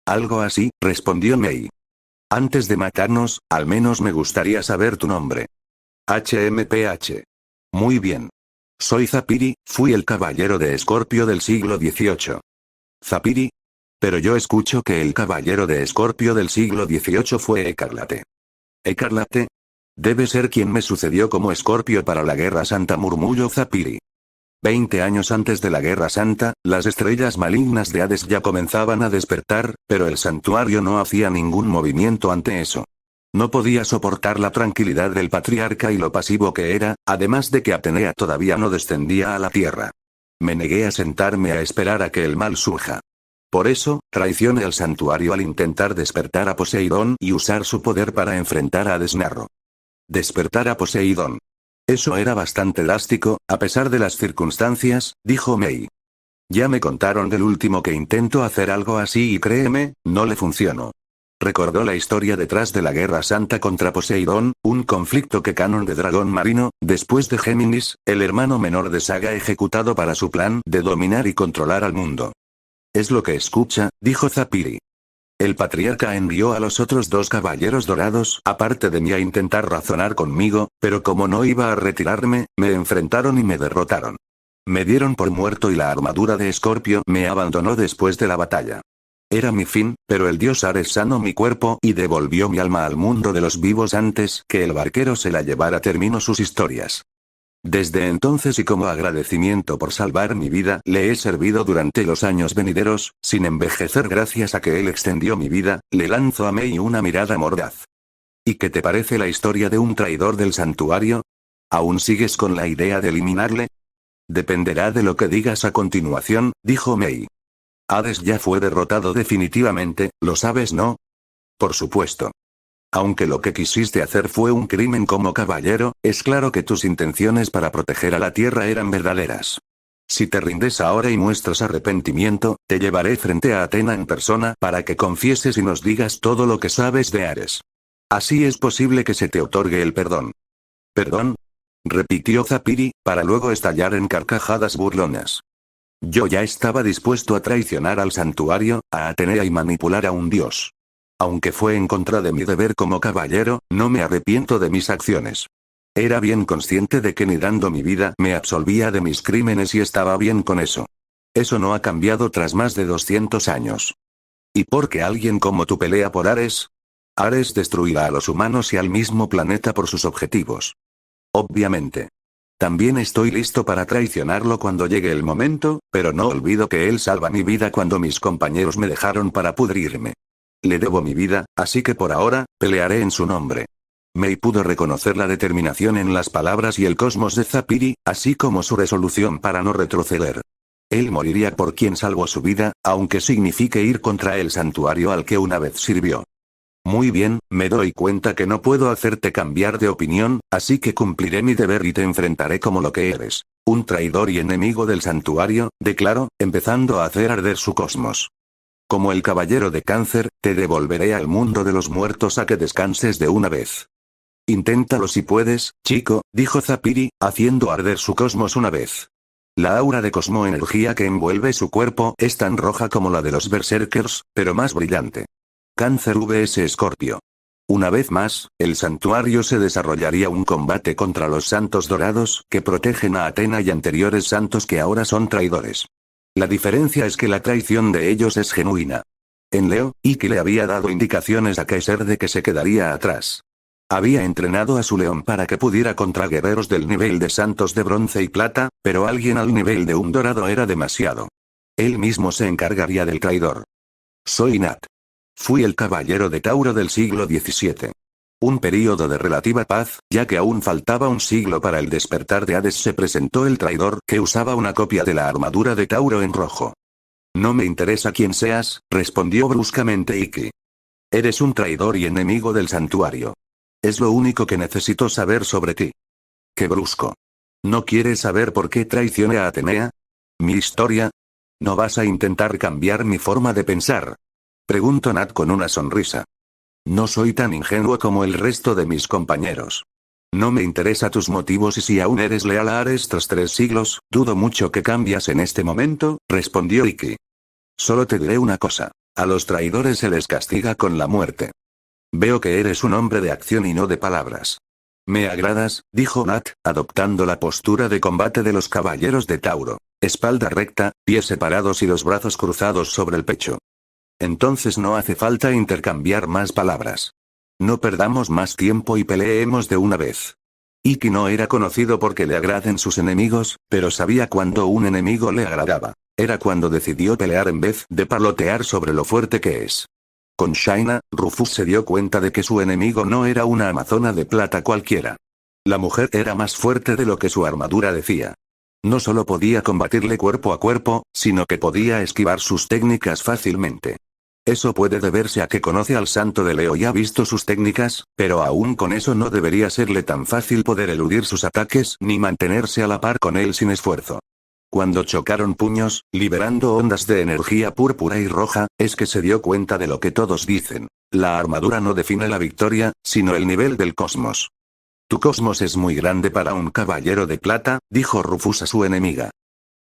Algo así, respondió Mei. Antes de matarnos, al menos me gustaría saber tu nombre. HMPH. Muy bien. Soy Zapiri, fui el caballero de Escorpio del siglo XVIII. ¿Zapiri? Pero yo escucho que el caballero de Escorpio del siglo XVIII fue Écarlate. ¿Écarlate? Debe ser quien me sucedió como Escorpio para la Guerra Santa, murmuró Zapiri. 20 años antes de la Guerra Santa, las estrellas malignas de Hades ya comenzaban a despertar, pero el santuario no hacía ningún movimiento ante eso. No podía soportar la tranquilidad del patriarca y lo pasivo que era, además de que Atenea todavía no descendía a la tierra. Me negué a sentarme a esperar a que el mal surja. Por eso, traicioné el santuario al intentar despertar a Poseidón y usar su poder para enfrentar a Desnarro. Despertar a Poseidón. Eso era bastante drástico, a pesar de las circunstancias, dijo Mei. Ya me contaron del último que intentó hacer algo así y créeme, no le funcionó. Recordó la historia detrás de la Guerra Santa contra Poseidón, un conflicto que Canon de Dragón Marino, después de Géminis, el hermano menor de Saga ejecutado para su plan de dominar y controlar al mundo. Es lo que escucha, dijo Zapiri. El patriarca envió a los otros 2 caballeros dorados, aparte de mí, a intentar razonar conmigo, pero como no iba a retirarme, me enfrentaron y me derrotaron. Me dieron por muerto y la armadura de Escorpio me abandonó después de la batalla. Era mi fin, pero el dios Ares sanó mi cuerpo y devolvió mi alma al mundo de los vivos antes que el barquero se la llevara. Terminó sus historias. Desde entonces y como agradecimiento por salvar mi vida, le he servido durante los años venideros, sin envejecer gracias a que él extendió mi vida, le lanzó a Mei una mirada mordaz. ¿Y qué te parece la historia de un traidor del santuario? ¿Aún sigues con la idea de eliminarle? Dependerá de lo que digas a continuación, dijo Mei. Hades ya fue derrotado definitivamente, ¿lo sabes, no? Por supuesto. Aunque lo que quisiste hacer fue un crimen como caballero, es claro que tus intenciones para proteger a la Tierra eran verdaderas. Si te rindes ahora y muestras arrepentimiento, te llevaré frente a Athena en persona para que confieses y nos digas todo lo que sabes de Ares. Así es posible que se te otorgue el perdón. ¿Perdón? Repitió Zafiri, para luego estallar en carcajadas burlonas. Yo ya estaba dispuesto a traicionar al santuario, a Atenea y manipular a un dios. Aunque fue en contra de mi deber como caballero, no me arrepiento de mis acciones. Era bien consciente de que ni dando mi vida me absolvía de mis crímenes y estaba bien con eso. Eso no ha cambiado tras más de 200 años. ¿Y por qué alguien como tú pelea por Ares? Ares destruirá a los humanos y al mismo planeta por sus objetivos. Obviamente. También estoy listo para traicionarlo cuando llegue el momento, pero no olvido que él salva mi vida cuando mis compañeros me dejaron para pudrirme. Le debo mi vida, así que por ahora, pelearé en su nombre. Mei pudo reconocer la determinación en las palabras y el cosmos de Zafiri, así como su resolución para no retroceder. Él moriría por quien salvó su vida, aunque signifique ir contra el santuario al que una vez sirvió. Muy bien, me doy cuenta que no puedo hacerte cambiar de opinión, así que cumpliré mi deber y te enfrentaré como lo que eres, un traidor y enemigo del santuario, declaró, empezando a hacer arder su cosmos. Como el caballero de cáncer, te devolveré al mundo de los muertos a que descanses de una vez. Inténtalo si puedes, chico, dijo Zafiri, haciendo arder su cosmos una vez. La aura de cosmoenergía que envuelve su cuerpo es tan roja como la de los berserkers, pero más brillante. Cáncer vs Escorpio. Una vez más, el santuario se desarrollaría un combate contra los santos dorados que protegen a Athena y anteriores santos que ahora son traidores. La diferencia es que la traición de ellos es genuina. En Leo, Iki le había dado indicaciones a Kaiser de que se quedaría atrás. Había entrenado a su león para que pudiera contra guerreros del nivel de santos de bronce y plata, pero alguien al nivel de un dorado era demasiado. Él mismo se encargaría del traidor. Soy Nat. Fui el caballero de Tauro del siglo XVII. Un período de relativa paz, ya que aún faltaba un siglo para el despertar de Hades. Se presentó el traidor que usaba una copia de la armadura de Tauro en rojo. No me interesa quién seas, respondió bruscamente Iki. Eres un traidor y enemigo del santuario. Es lo único que necesito saber sobre ti. Qué brusco. ¿No quieres saber por qué traicioné a Atenea? ¿Mi historia? ¿No vas a intentar cambiar mi forma de pensar? Preguntó Nat con una sonrisa. No soy tan ingenuo como el resto de mis compañeros. No me interesa tus motivos y si aún eres leal a Ares tras 3 siglos, dudo mucho que cambias en este momento, respondió Iki. Solo te diré una cosa. A los traidores se les castiga con la muerte. Veo que eres un hombre de acción y no de palabras. Me agradas, dijo Nat, adoptando la postura de combate de los caballeros de Tauro. Espalda recta, pies separados y los brazos cruzados sobre el pecho. Entonces no hace falta intercambiar más palabras. No perdamos más tiempo y peleemos de una vez. Iki no era conocido porque le agraden sus enemigos, pero sabía cuando un enemigo le agradaba. Era cuando decidió pelear en vez de parlotear sobre lo fuerte que es. Con Shaina, Rufus se dio cuenta de que su enemigo no era una amazona de plata cualquiera. La mujer era más fuerte de lo que su armadura decía. No solo podía combatirle cuerpo a cuerpo, sino que podía esquivar sus técnicas fácilmente. Eso puede deberse a que conoce al santo de Leo y ha visto sus técnicas, pero aún con eso no debería serle tan fácil poder eludir sus ataques ni mantenerse a la par con él sin esfuerzo. Cuando chocaron puños, liberando ondas de energía púrpura y roja, es que se dio cuenta de lo que todos dicen. La armadura no define la victoria, sino el nivel del cosmos. Tu cosmos es muy grande para un caballero de plata, dijo Rufus a su enemiga.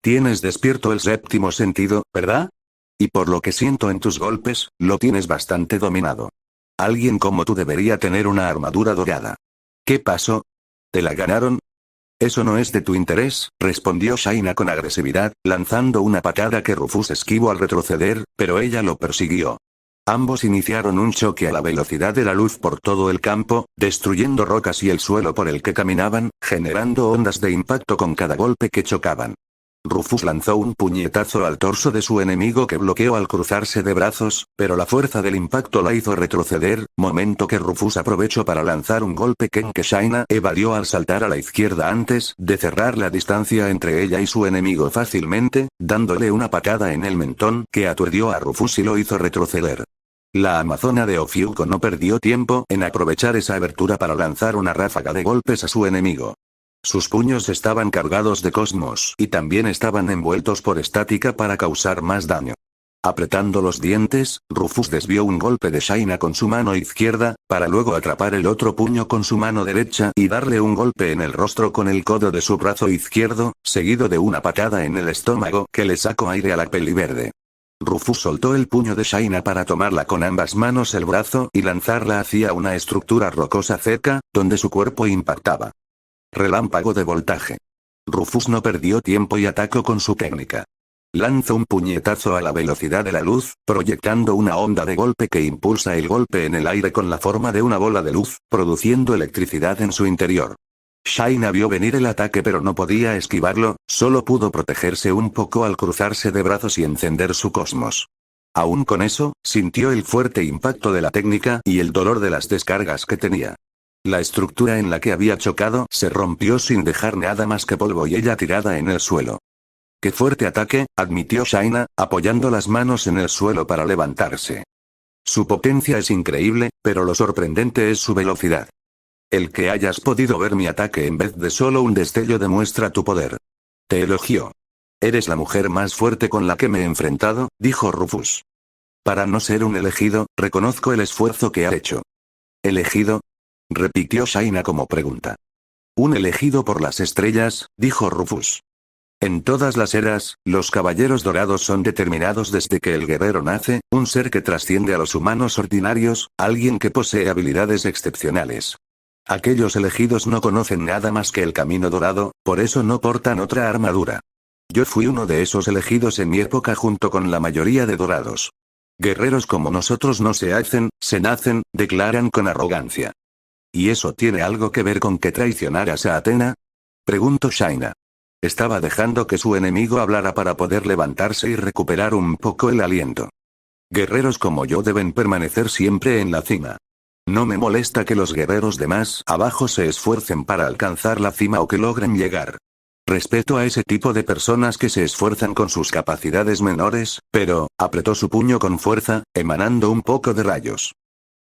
Tienes despierto el séptimo sentido, ¿verdad? Y por lo que siento en tus golpes, lo tienes bastante dominado. Alguien como tú debería tener una armadura dorada. ¿Qué pasó? ¿Te la ganaron? Eso no es de tu interés, respondió Shaina con agresividad, lanzando una patada que Rufus esquivó al retroceder, pero ella lo persiguió. Ambos iniciaron un choque a la velocidad de la luz por todo el campo, destruyendo rocas y el suelo por el que caminaban, generando ondas de impacto con cada golpe que chocaban. Rufus lanzó un puñetazo al torso de su enemigo que bloqueó al cruzarse de brazos, pero la fuerza del impacto la hizo retroceder, momento que Rufus aprovechó para lanzar un golpe que Shaina evadió al saltar a la izquierda antes de cerrar la distancia entre ella y su enemigo fácilmente, dándole una patada en el mentón que aturdió a Rufus y lo hizo retroceder. La amazona de Ofiuco no perdió tiempo en aprovechar esa abertura para lanzar una ráfaga de golpes a su enemigo. Sus puños estaban cargados de cosmos y también estaban envueltos por estática para causar más daño. Apretando los dientes, Rufus desvió un golpe de Shaina con su mano izquierda, para luego atrapar el otro puño con su mano derecha y darle un golpe en el rostro con el codo de su brazo izquierdo, seguido de una patada en el estómago que le sacó aire a la peli verde. Rufus soltó el puño de Shaina para tomarla con ambas manos el brazo y lanzarla hacia una estructura rocosa cerca, donde su cuerpo impactaba. Relámpago de voltaje. Rufus no perdió tiempo y atacó con su técnica. Lanzó un puñetazo a la velocidad de la luz, proyectando una onda de golpe que impulsa el golpe en el aire con la forma de una bola de luz, produciendo electricidad en su interior. Shaina vio venir el ataque pero no podía esquivarlo, solo pudo protegerse un poco al cruzarse de brazos y encender su cosmos. Aún con eso, sintió el fuerte impacto de la técnica y el dolor de las descargas que tenía. La estructura en la que había chocado se rompió sin dejar nada más que polvo y ella tirada en el suelo. ¡Qué fuerte ataque!, admitió Shaina, apoyando las manos en el suelo para levantarse. Su potencia es increíble, pero lo sorprendente es su velocidad. El que hayas podido ver mi ataque en vez de solo un destello demuestra tu poder. Te elogió. Eres la mujer más fuerte con la que me he enfrentado, dijo Rufus. Para no ser un elegido, reconozco el esfuerzo que ha hecho. ¿Elegido?, repitió Shaina como pregunta. Un elegido por las estrellas, dijo Rufus. En todas las eras, los caballeros dorados son determinados desde que el guerrero nace, un ser que trasciende a los humanos ordinarios, alguien que posee habilidades excepcionales. Aquellos elegidos no conocen nada más que el camino dorado, por eso no portan otra armadura. Yo fui uno de esos elegidos en mi época junto con la mayoría de dorados. Guerreros como nosotros no se hacen, se nacen, declaran con arrogancia. ¿Y eso tiene algo que ver con que traicionaras a Athena?, preguntó Shaina. Estaba dejando que su enemigo hablara para poder levantarse y recuperar un poco el aliento. Guerreros como yo deben permanecer siempre en la cima. No me molesta que los guerreros de más abajo se esfuercen para alcanzar la cima o que logren llegar. Respeto a ese tipo de personas que se esfuerzan con sus capacidades menores, pero, apretó su puño con fuerza, emanando un poco de rayos.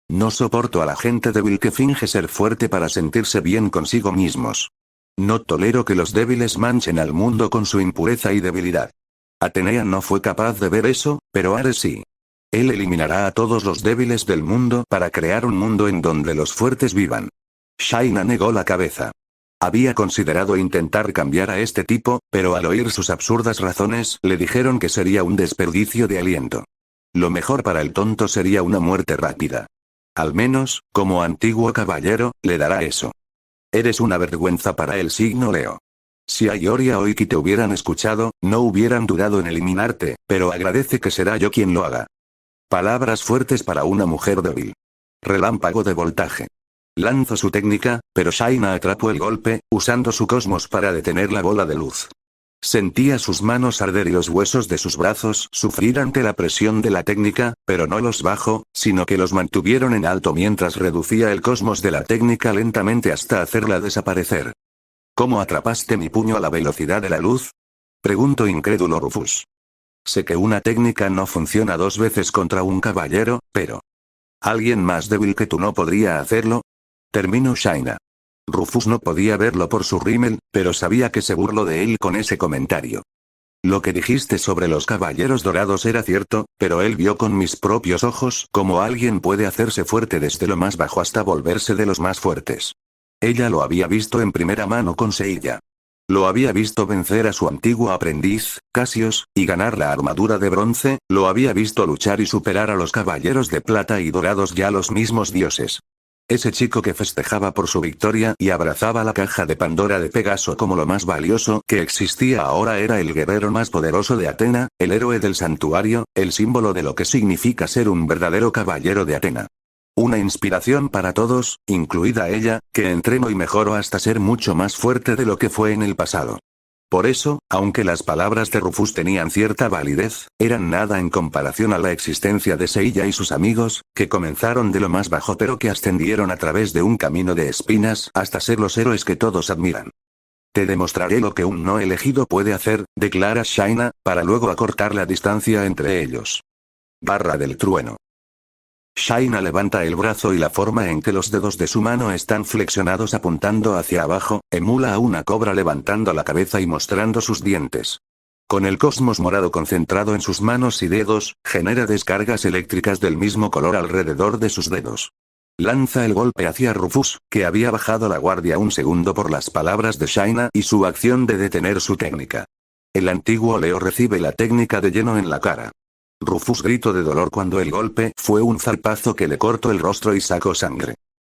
No soporto a la gente débil que finge ser fuerte para sentirse bien consigo mismos. No tolero que los débiles manchen al mundo con su impureza y debilidad. Atenea no fue capaz de ver eso, pero Ares sí. Él eliminará a todos los débiles del mundo para crear un mundo en donde los fuertes vivan. Shaina negó la cabeza. Había considerado intentar cambiar a este tipo, pero al oír sus absurdas razones le dijeron que sería un desperdicio de aliento. Lo mejor para el tonto sería una muerte rápida. Al menos, como antiguo caballero, le dará eso. Eres una vergüenza para el signo Leo. Si Ayoria o Iki te hubieran escuchado, no hubieran dudado en eliminarte, pero agradece que será yo quien lo haga. Palabras fuertes para una mujer débil. Relámpago de voltaje. Lanzó su técnica, pero Shaina atrapó el golpe, usando su cosmos para detener la bola de luz. Sentía sus manos arder y los huesos de sus brazos sufrir ante la presión de la técnica, pero no los bajó, sino que los mantuvieron en alto mientras reducía el cosmos de la técnica lentamente hasta hacerla desaparecer. ¿Cómo atrapaste mi puño a la velocidad de la luz?, preguntó incrédulo Rufus. Sé que una técnica no funciona dos veces contra un caballero, pero... ¿alguien más débil que tú no podría hacerlo?, terminó Shaina. Rufus no podía verlo por su rímel, pero sabía que se burló de él con ese comentario. Lo que dijiste sobre los caballeros dorados era cierto, pero él vio con mis propios ojos cómo alguien puede hacerse fuerte desde lo más bajo hasta volverse de los más fuertes. Ella lo había visto en primera mano con Seiya. Lo había visto vencer a su antiguo aprendiz, Cassius, y ganar la armadura de bronce, lo había visto luchar y superar a los caballeros de plata y dorados y a los mismos dioses. Ese chico que festejaba por su victoria y abrazaba la caja de Pandora de Pegaso como lo más valioso que existía ahora era el guerrero más poderoso de Athena, el héroe del santuario, el símbolo de lo que significa ser un verdadero caballero de Athena. Una inspiración para todos, incluida ella, que entrenó y mejoró hasta ser mucho más fuerte de lo que fue en el pasado. Por eso, aunque las palabras de Rufus tenían cierta validez, eran nada en comparación a la existencia de Seiya y sus amigos, que comenzaron de lo más bajo pero que ascendieron a través de un camino de espinas hasta ser los héroes que todos admiran. Te demostraré lo que un no elegido puede hacer, declara Shaina, para luego acortar la distancia entre ellos. Barra del trueno. Shaina levanta el brazo y la forma en que los dedos de su mano están flexionados apuntando hacia abajo, emula a una cobra levantando la cabeza y mostrando sus dientes. Con el cosmos morado concentrado en sus manos y dedos, genera descargas eléctricas del mismo color alrededor de sus dedos. Lanza el golpe hacia Rufus, que había bajado la guardia un segundo por las palabras de Shaina y su acción de detener su técnica. El antiguo Leo recibe la técnica de lleno en la cara. Rufus gritó de dolor cuando el golpe fue un zarpazo que le cortó el rostro y sacó sangre.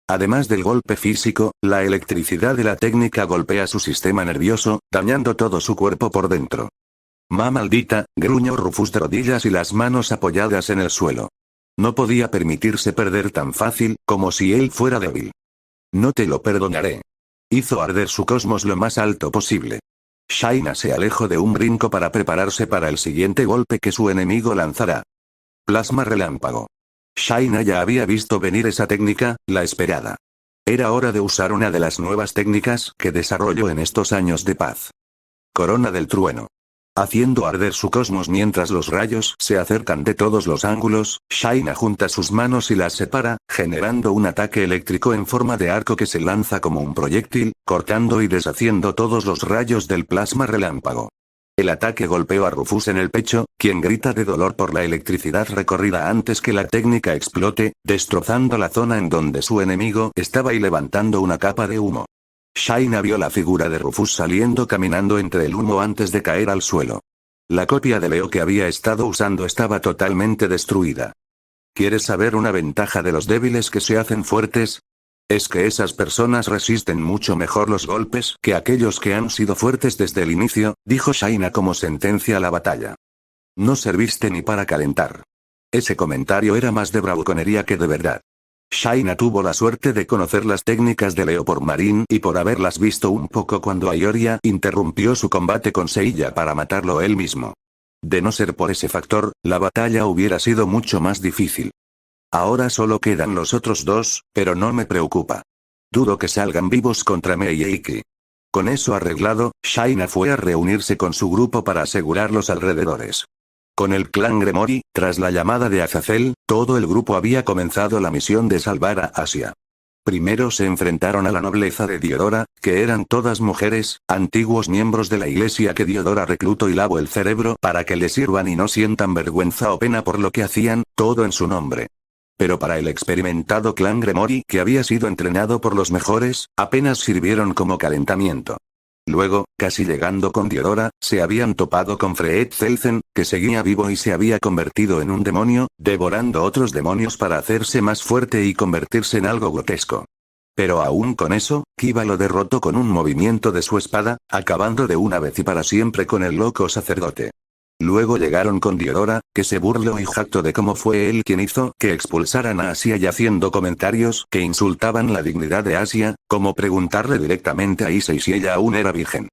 Además del golpe físico, la electricidad de la técnica golpea su sistema nervioso, dañando todo su cuerpo por dentro. «¡Ma maldita!», gruñó Rufus de rodillas y las manos apoyadas en el suelo. No podía permitirse perder tan fácil, como si él fuera débil. «No te lo perdonaré». Hizo arder su cosmos lo más alto posible. Shaina se alejó de un brinco para prepararse para el siguiente golpe que su enemigo lanzará. Plasma relámpago. Shaina ya había visto venir esa técnica, la esperada. Era hora de usar una de las nuevas técnicas que desarrolló en estos años de paz. Corona del trueno. Haciendo arder su cosmos mientras los rayos se acercan de todos los ángulos, Shaina junta sus manos y las separa, generando un ataque eléctrico en forma de arco que se lanza como un proyectil, cortando y deshaciendo todos los rayos del plasma relámpago. El ataque golpeó a Rufus en el pecho, quien grita de dolor por la electricidad recorrida antes que la técnica explote, destrozando la zona en donde su enemigo estaba y levantando una capa de humo. Shaina vio la figura de Rufus saliendo caminando entre el humo antes de caer al suelo. La copia de Leo que había estado usando estaba totalmente destruida. ¿Quieres saber una ventaja de los débiles que se hacen fuertes? Es que esas personas resisten mucho mejor los golpes que aquellos que han sido fuertes desde el inicio, dijo Shaina como sentencia a la batalla. No serviste ni para calentar. Ese comentario era más de bravuconería que de verdad. Shaina tuvo la suerte de conocer las técnicas de Leo por Marin y por haberlas visto un poco cuando Ayoria interrumpió su combate con Seiya para matarlo él mismo. De no ser por ese factor, la batalla hubiera sido mucho más difícil. Ahora solo quedan los otros dos, pero no me preocupa. Dudo que salgan vivos contra Mei y Iki. Con eso arreglado, Shaina fue a reunirse con su grupo para asegurar los alrededores. Con el clan Gremory, tras la llamada de Azazel, todo el grupo había comenzado la misión de salvar a Asia. Primero se enfrentaron a la nobleza de Diodora, que eran todas mujeres, antiguos miembros de la iglesia que Diodora reclutó y lavó el cerebro para que le sirvan y no sientan vergüenza o pena por lo que hacían, todo en su nombre. Pero para el experimentado clan Gremory, que había sido entrenado por los mejores, apenas sirvieron como calentamiento. Luego, casi llegando con Diodora, se habían topado con Freed Zelzen, que seguía vivo y se había convertido en un demonio, devorando otros demonios para hacerse más fuerte y convertirse en algo grotesco. Pero aún con eso, Kiba lo derrotó con un movimiento de su espada, acabando de una vez y para siempre con el loco sacerdote. Luego llegaron con Diodora, que se burló y jactó de cómo fue él quien hizo que expulsaran a Asia y haciendo comentarios que insultaban la dignidad de Asia, como preguntarle directamente a Issei si ella aún era virgen.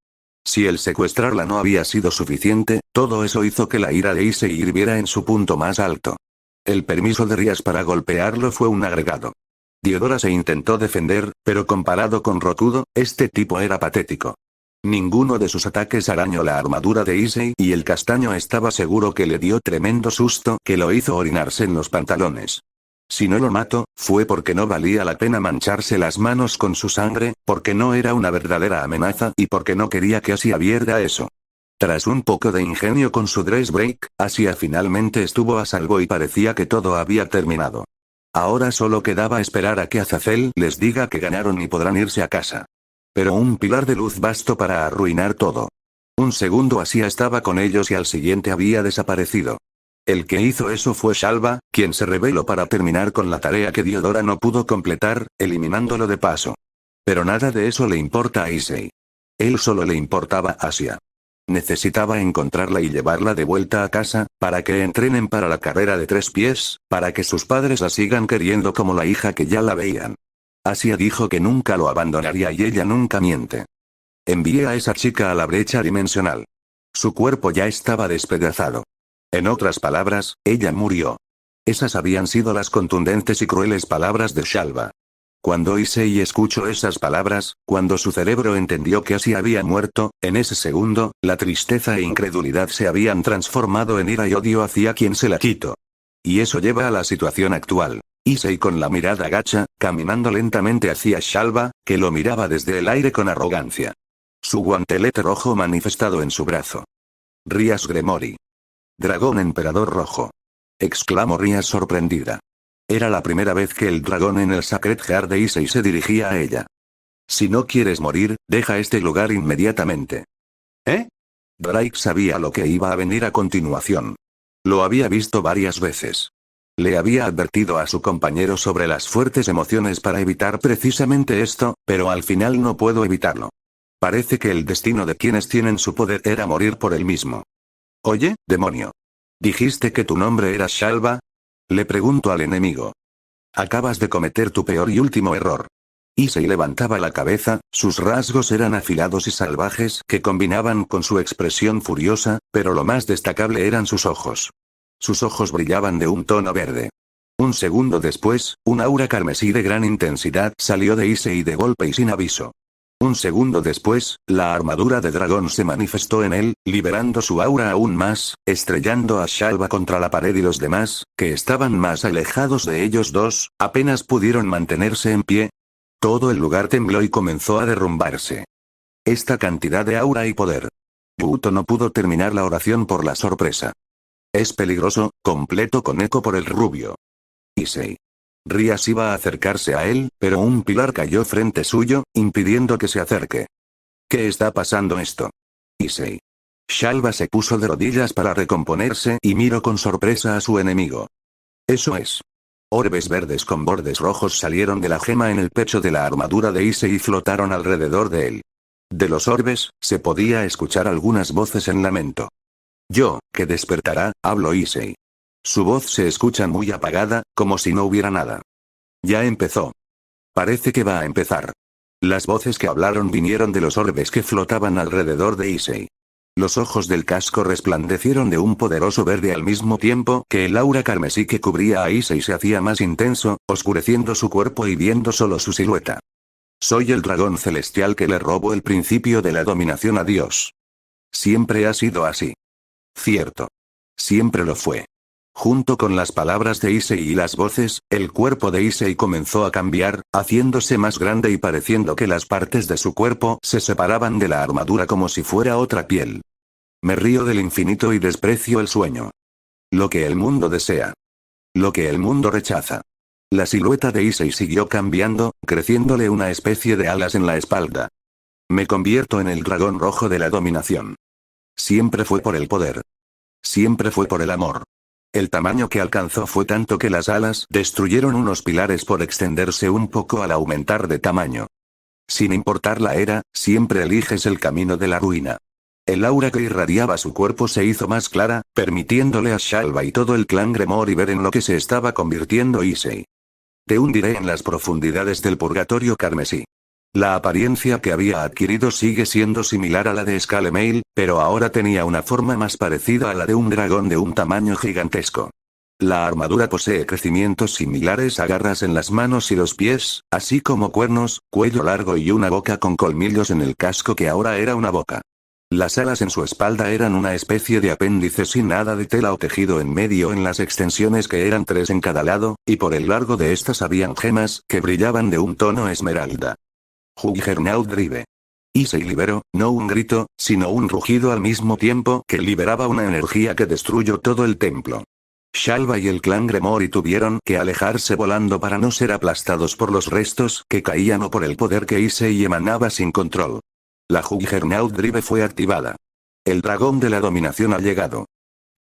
Si el secuestrarla no había sido suficiente, todo eso hizo que la ira de Issei hirviera en su punto más alto. El permiso de Rias para golpearlo fue un agregado. Diodora se intentó defender, pero comparado con Rokudo, este tipo era patético. Ninguno de sus ataques arañó la armadura de Issei y el castaño estaba seguro que le dio tremendo susto que lo hizo orinarse en los pantalones. Si no lo mató, fue porque no valía la pena mancharse las manos con su sangre, porque no era una verdadera amenaza y porque no quería que Asia viera eso. Tras un poco de ingenio con su dress break, Asia finalmente estuvo a salvo y parecía que todo había terminado. Ahora solo quedaba esperar a que Azazel les diga que ganaron y podrán irse a casa. Pero un pilar de luz bastó para arruinar todo. Un segundo Asia estaba con ellos y al siguiente había desaparecido. El que hizo eso fue Shalva, quien se rebeló para terminar con la tarea que Diodora no pudo completar, eliminándolo de paso. Pero nada de eso le importa a Issei. Él solo le importaba a Asia. Necesitaba encontrarla y llevarla de vuelta a casa, para que entrenen para la carrera de 3 pies, para que sus padres la sigan queriendo como la hija que ya la veían. Asia dijo que nunca lo abandonaría y ella nunca miente. Envié a esa chica a la brecha dimensional. Su cuerpo ya estaba despedazado. En otras palabras, ella murió. Esas habían sido las contundentes y crueles palabras de Shalva. Cuando Issei escuchó esas palabras, cuando su cerebro entendió que así había muerto, en ese segundo, la tristeza e incredulidad se habían transformado en ira y odio hacia quien se la quitó. Y eso lleva a la situación actual. Issei con la mirada gacha, caminando lentamente hacia Shalva, que lo miraba desde el aire con arrogancia. Su guantelete rojo manifestado en su brazo. Rias Gremory. Dragón Emperador Rojo. Exclamó Rias sorprendida. Era la primera vez que el dragón en el Sacred Heart de Issei se dirigía a ella. Si no quieres morir, deja este lugar inmediatamente. ¿Eh? Drake sabía lo que iba a venir a continuación. Lo había visto varias veces. Le había advertido a su compañero sobre las fuertes emociones para evitar precisamente esto, pero al final no puedo evitarlo. Parece que el destino de quienes tienen su poder era morir por él mismo. Oye, demonio. ¿Dijiste que tu nombre era Shalva? Le pregunto al enemigo. Acabas de cometer tu peor y último error. Issei levantaba la cabeza, sus rasgos eran afilados y salvajes que combinaban con su expresión furiosa, pero lo más destacable eran sus ojos. Sus ojos brillaban de un tono verde. Un segundo después, un aura carmesí de gran intensidad salió de Issei de golpe y sin aviso. Un segundo después, la armadura de dragón se manifestó en él, liberando su aura aún más, estrellando a Shalva contra la pared y los demás, que estaban más alejados de ellos dos, apenas pudieron mantenerse en pie. Todo el lugar tembló y comenzó a derrumbarse. Esta cantidad de aura y poder. Buto no pudo terminar la oración por la sorpresa. Es peligroso, completo con eco por el rubio. Issei. Rias iba a acercarse a él, pero un pilar cayó frente suyo, impidiendo que se acerque. ¿Qué está pasando esto? Issei. Shalva se puso de rodillas para recomponerse y miró con sorpresa a su enemigo. Eso es. Orbes verdes con bordes rojos salieron de la gema en el pecho de la armadura de Issei y flotaron alrededor de él. De los orbes, se podía escuchar algunas voces en lamento. Yo, que despertará, habló Issei. Su voz se escucha muy apagada, como si no hubiera nada. Ya empezó. Parece que va a empezar. Las voces que hablaron vinieron de los orbes que flotaban alrededor de Issei. Los ojos del casco resplandecieron de un poderoso verde al mismo tiempo que el aura carmesí que cubría a Issei se hacía más intenso, oscureciendo su cuerpo y viendo solo su silueta. Soy el dragón celestial que le robó el principio de la dominación a Dios. Siempre ha sido así. Cierto. Siempre lo fue. Junto con las palabras de Issei y las voces, el cuerpo de Issei comenzó a cambiar, haciéndose más grande y pareciendo que las partes de su cuerpo se separaban de la armadura como si fuera otra piel. Me río del infinito y desprecio el sueño. Lo que el mundo desea. Lo que el mundo rechaza. La silueta de Issei siguió cambiando, creciéndole una especie de alas en la espalda. Me convierto en el dragón rojo de la dominación. Siempre fue por el poder. Siempre fue por el amor. El tamaño que alcanzó fue tanto que las alas destruyeron unos pilares por extenderse un poco al aumentar de tamaño. Sin importar la era, siempre eliges el camino de la ruina. El aura que irradiaba su cuerpo se hizo más clara, permitiéndole a Shalva y todo el clan Gremory ver en lo que se estaba convirtiendo Issei. Te hundiré en las profundidades del purgatorio carmesí. La apariencia que había adquirido sigue siendo similar a la de Skalemail, pero ahora tenía una forma más parecida a la de un dragón de un tamaño gigantesco. La armadura posee crecimientos similares a garras en las manos y los pies, así como cuernos, cuello largo y una boca con colmillos en el casco que ahora era una boca. Las alas en su espalda eran una especie de apéndice sin nada de tela o tejido en medio en las extensiones que eran 3 en cada lado, y por el largo de estas habían gemas que brillaban de un tono esmeralda. Juggernaut Drive. Issei liberó, no un grito, sino un rugido al mismo tiempo que liberaba una energía que destruyó todo el templo. Shalva y el clan Gremory tuvieron que alejarse volando para no ser aplastados por los restos que caían o por el poder que Issei emanaba sin control. La Juggernaut Drive fue activada. El dragón de la dominación ha llegado.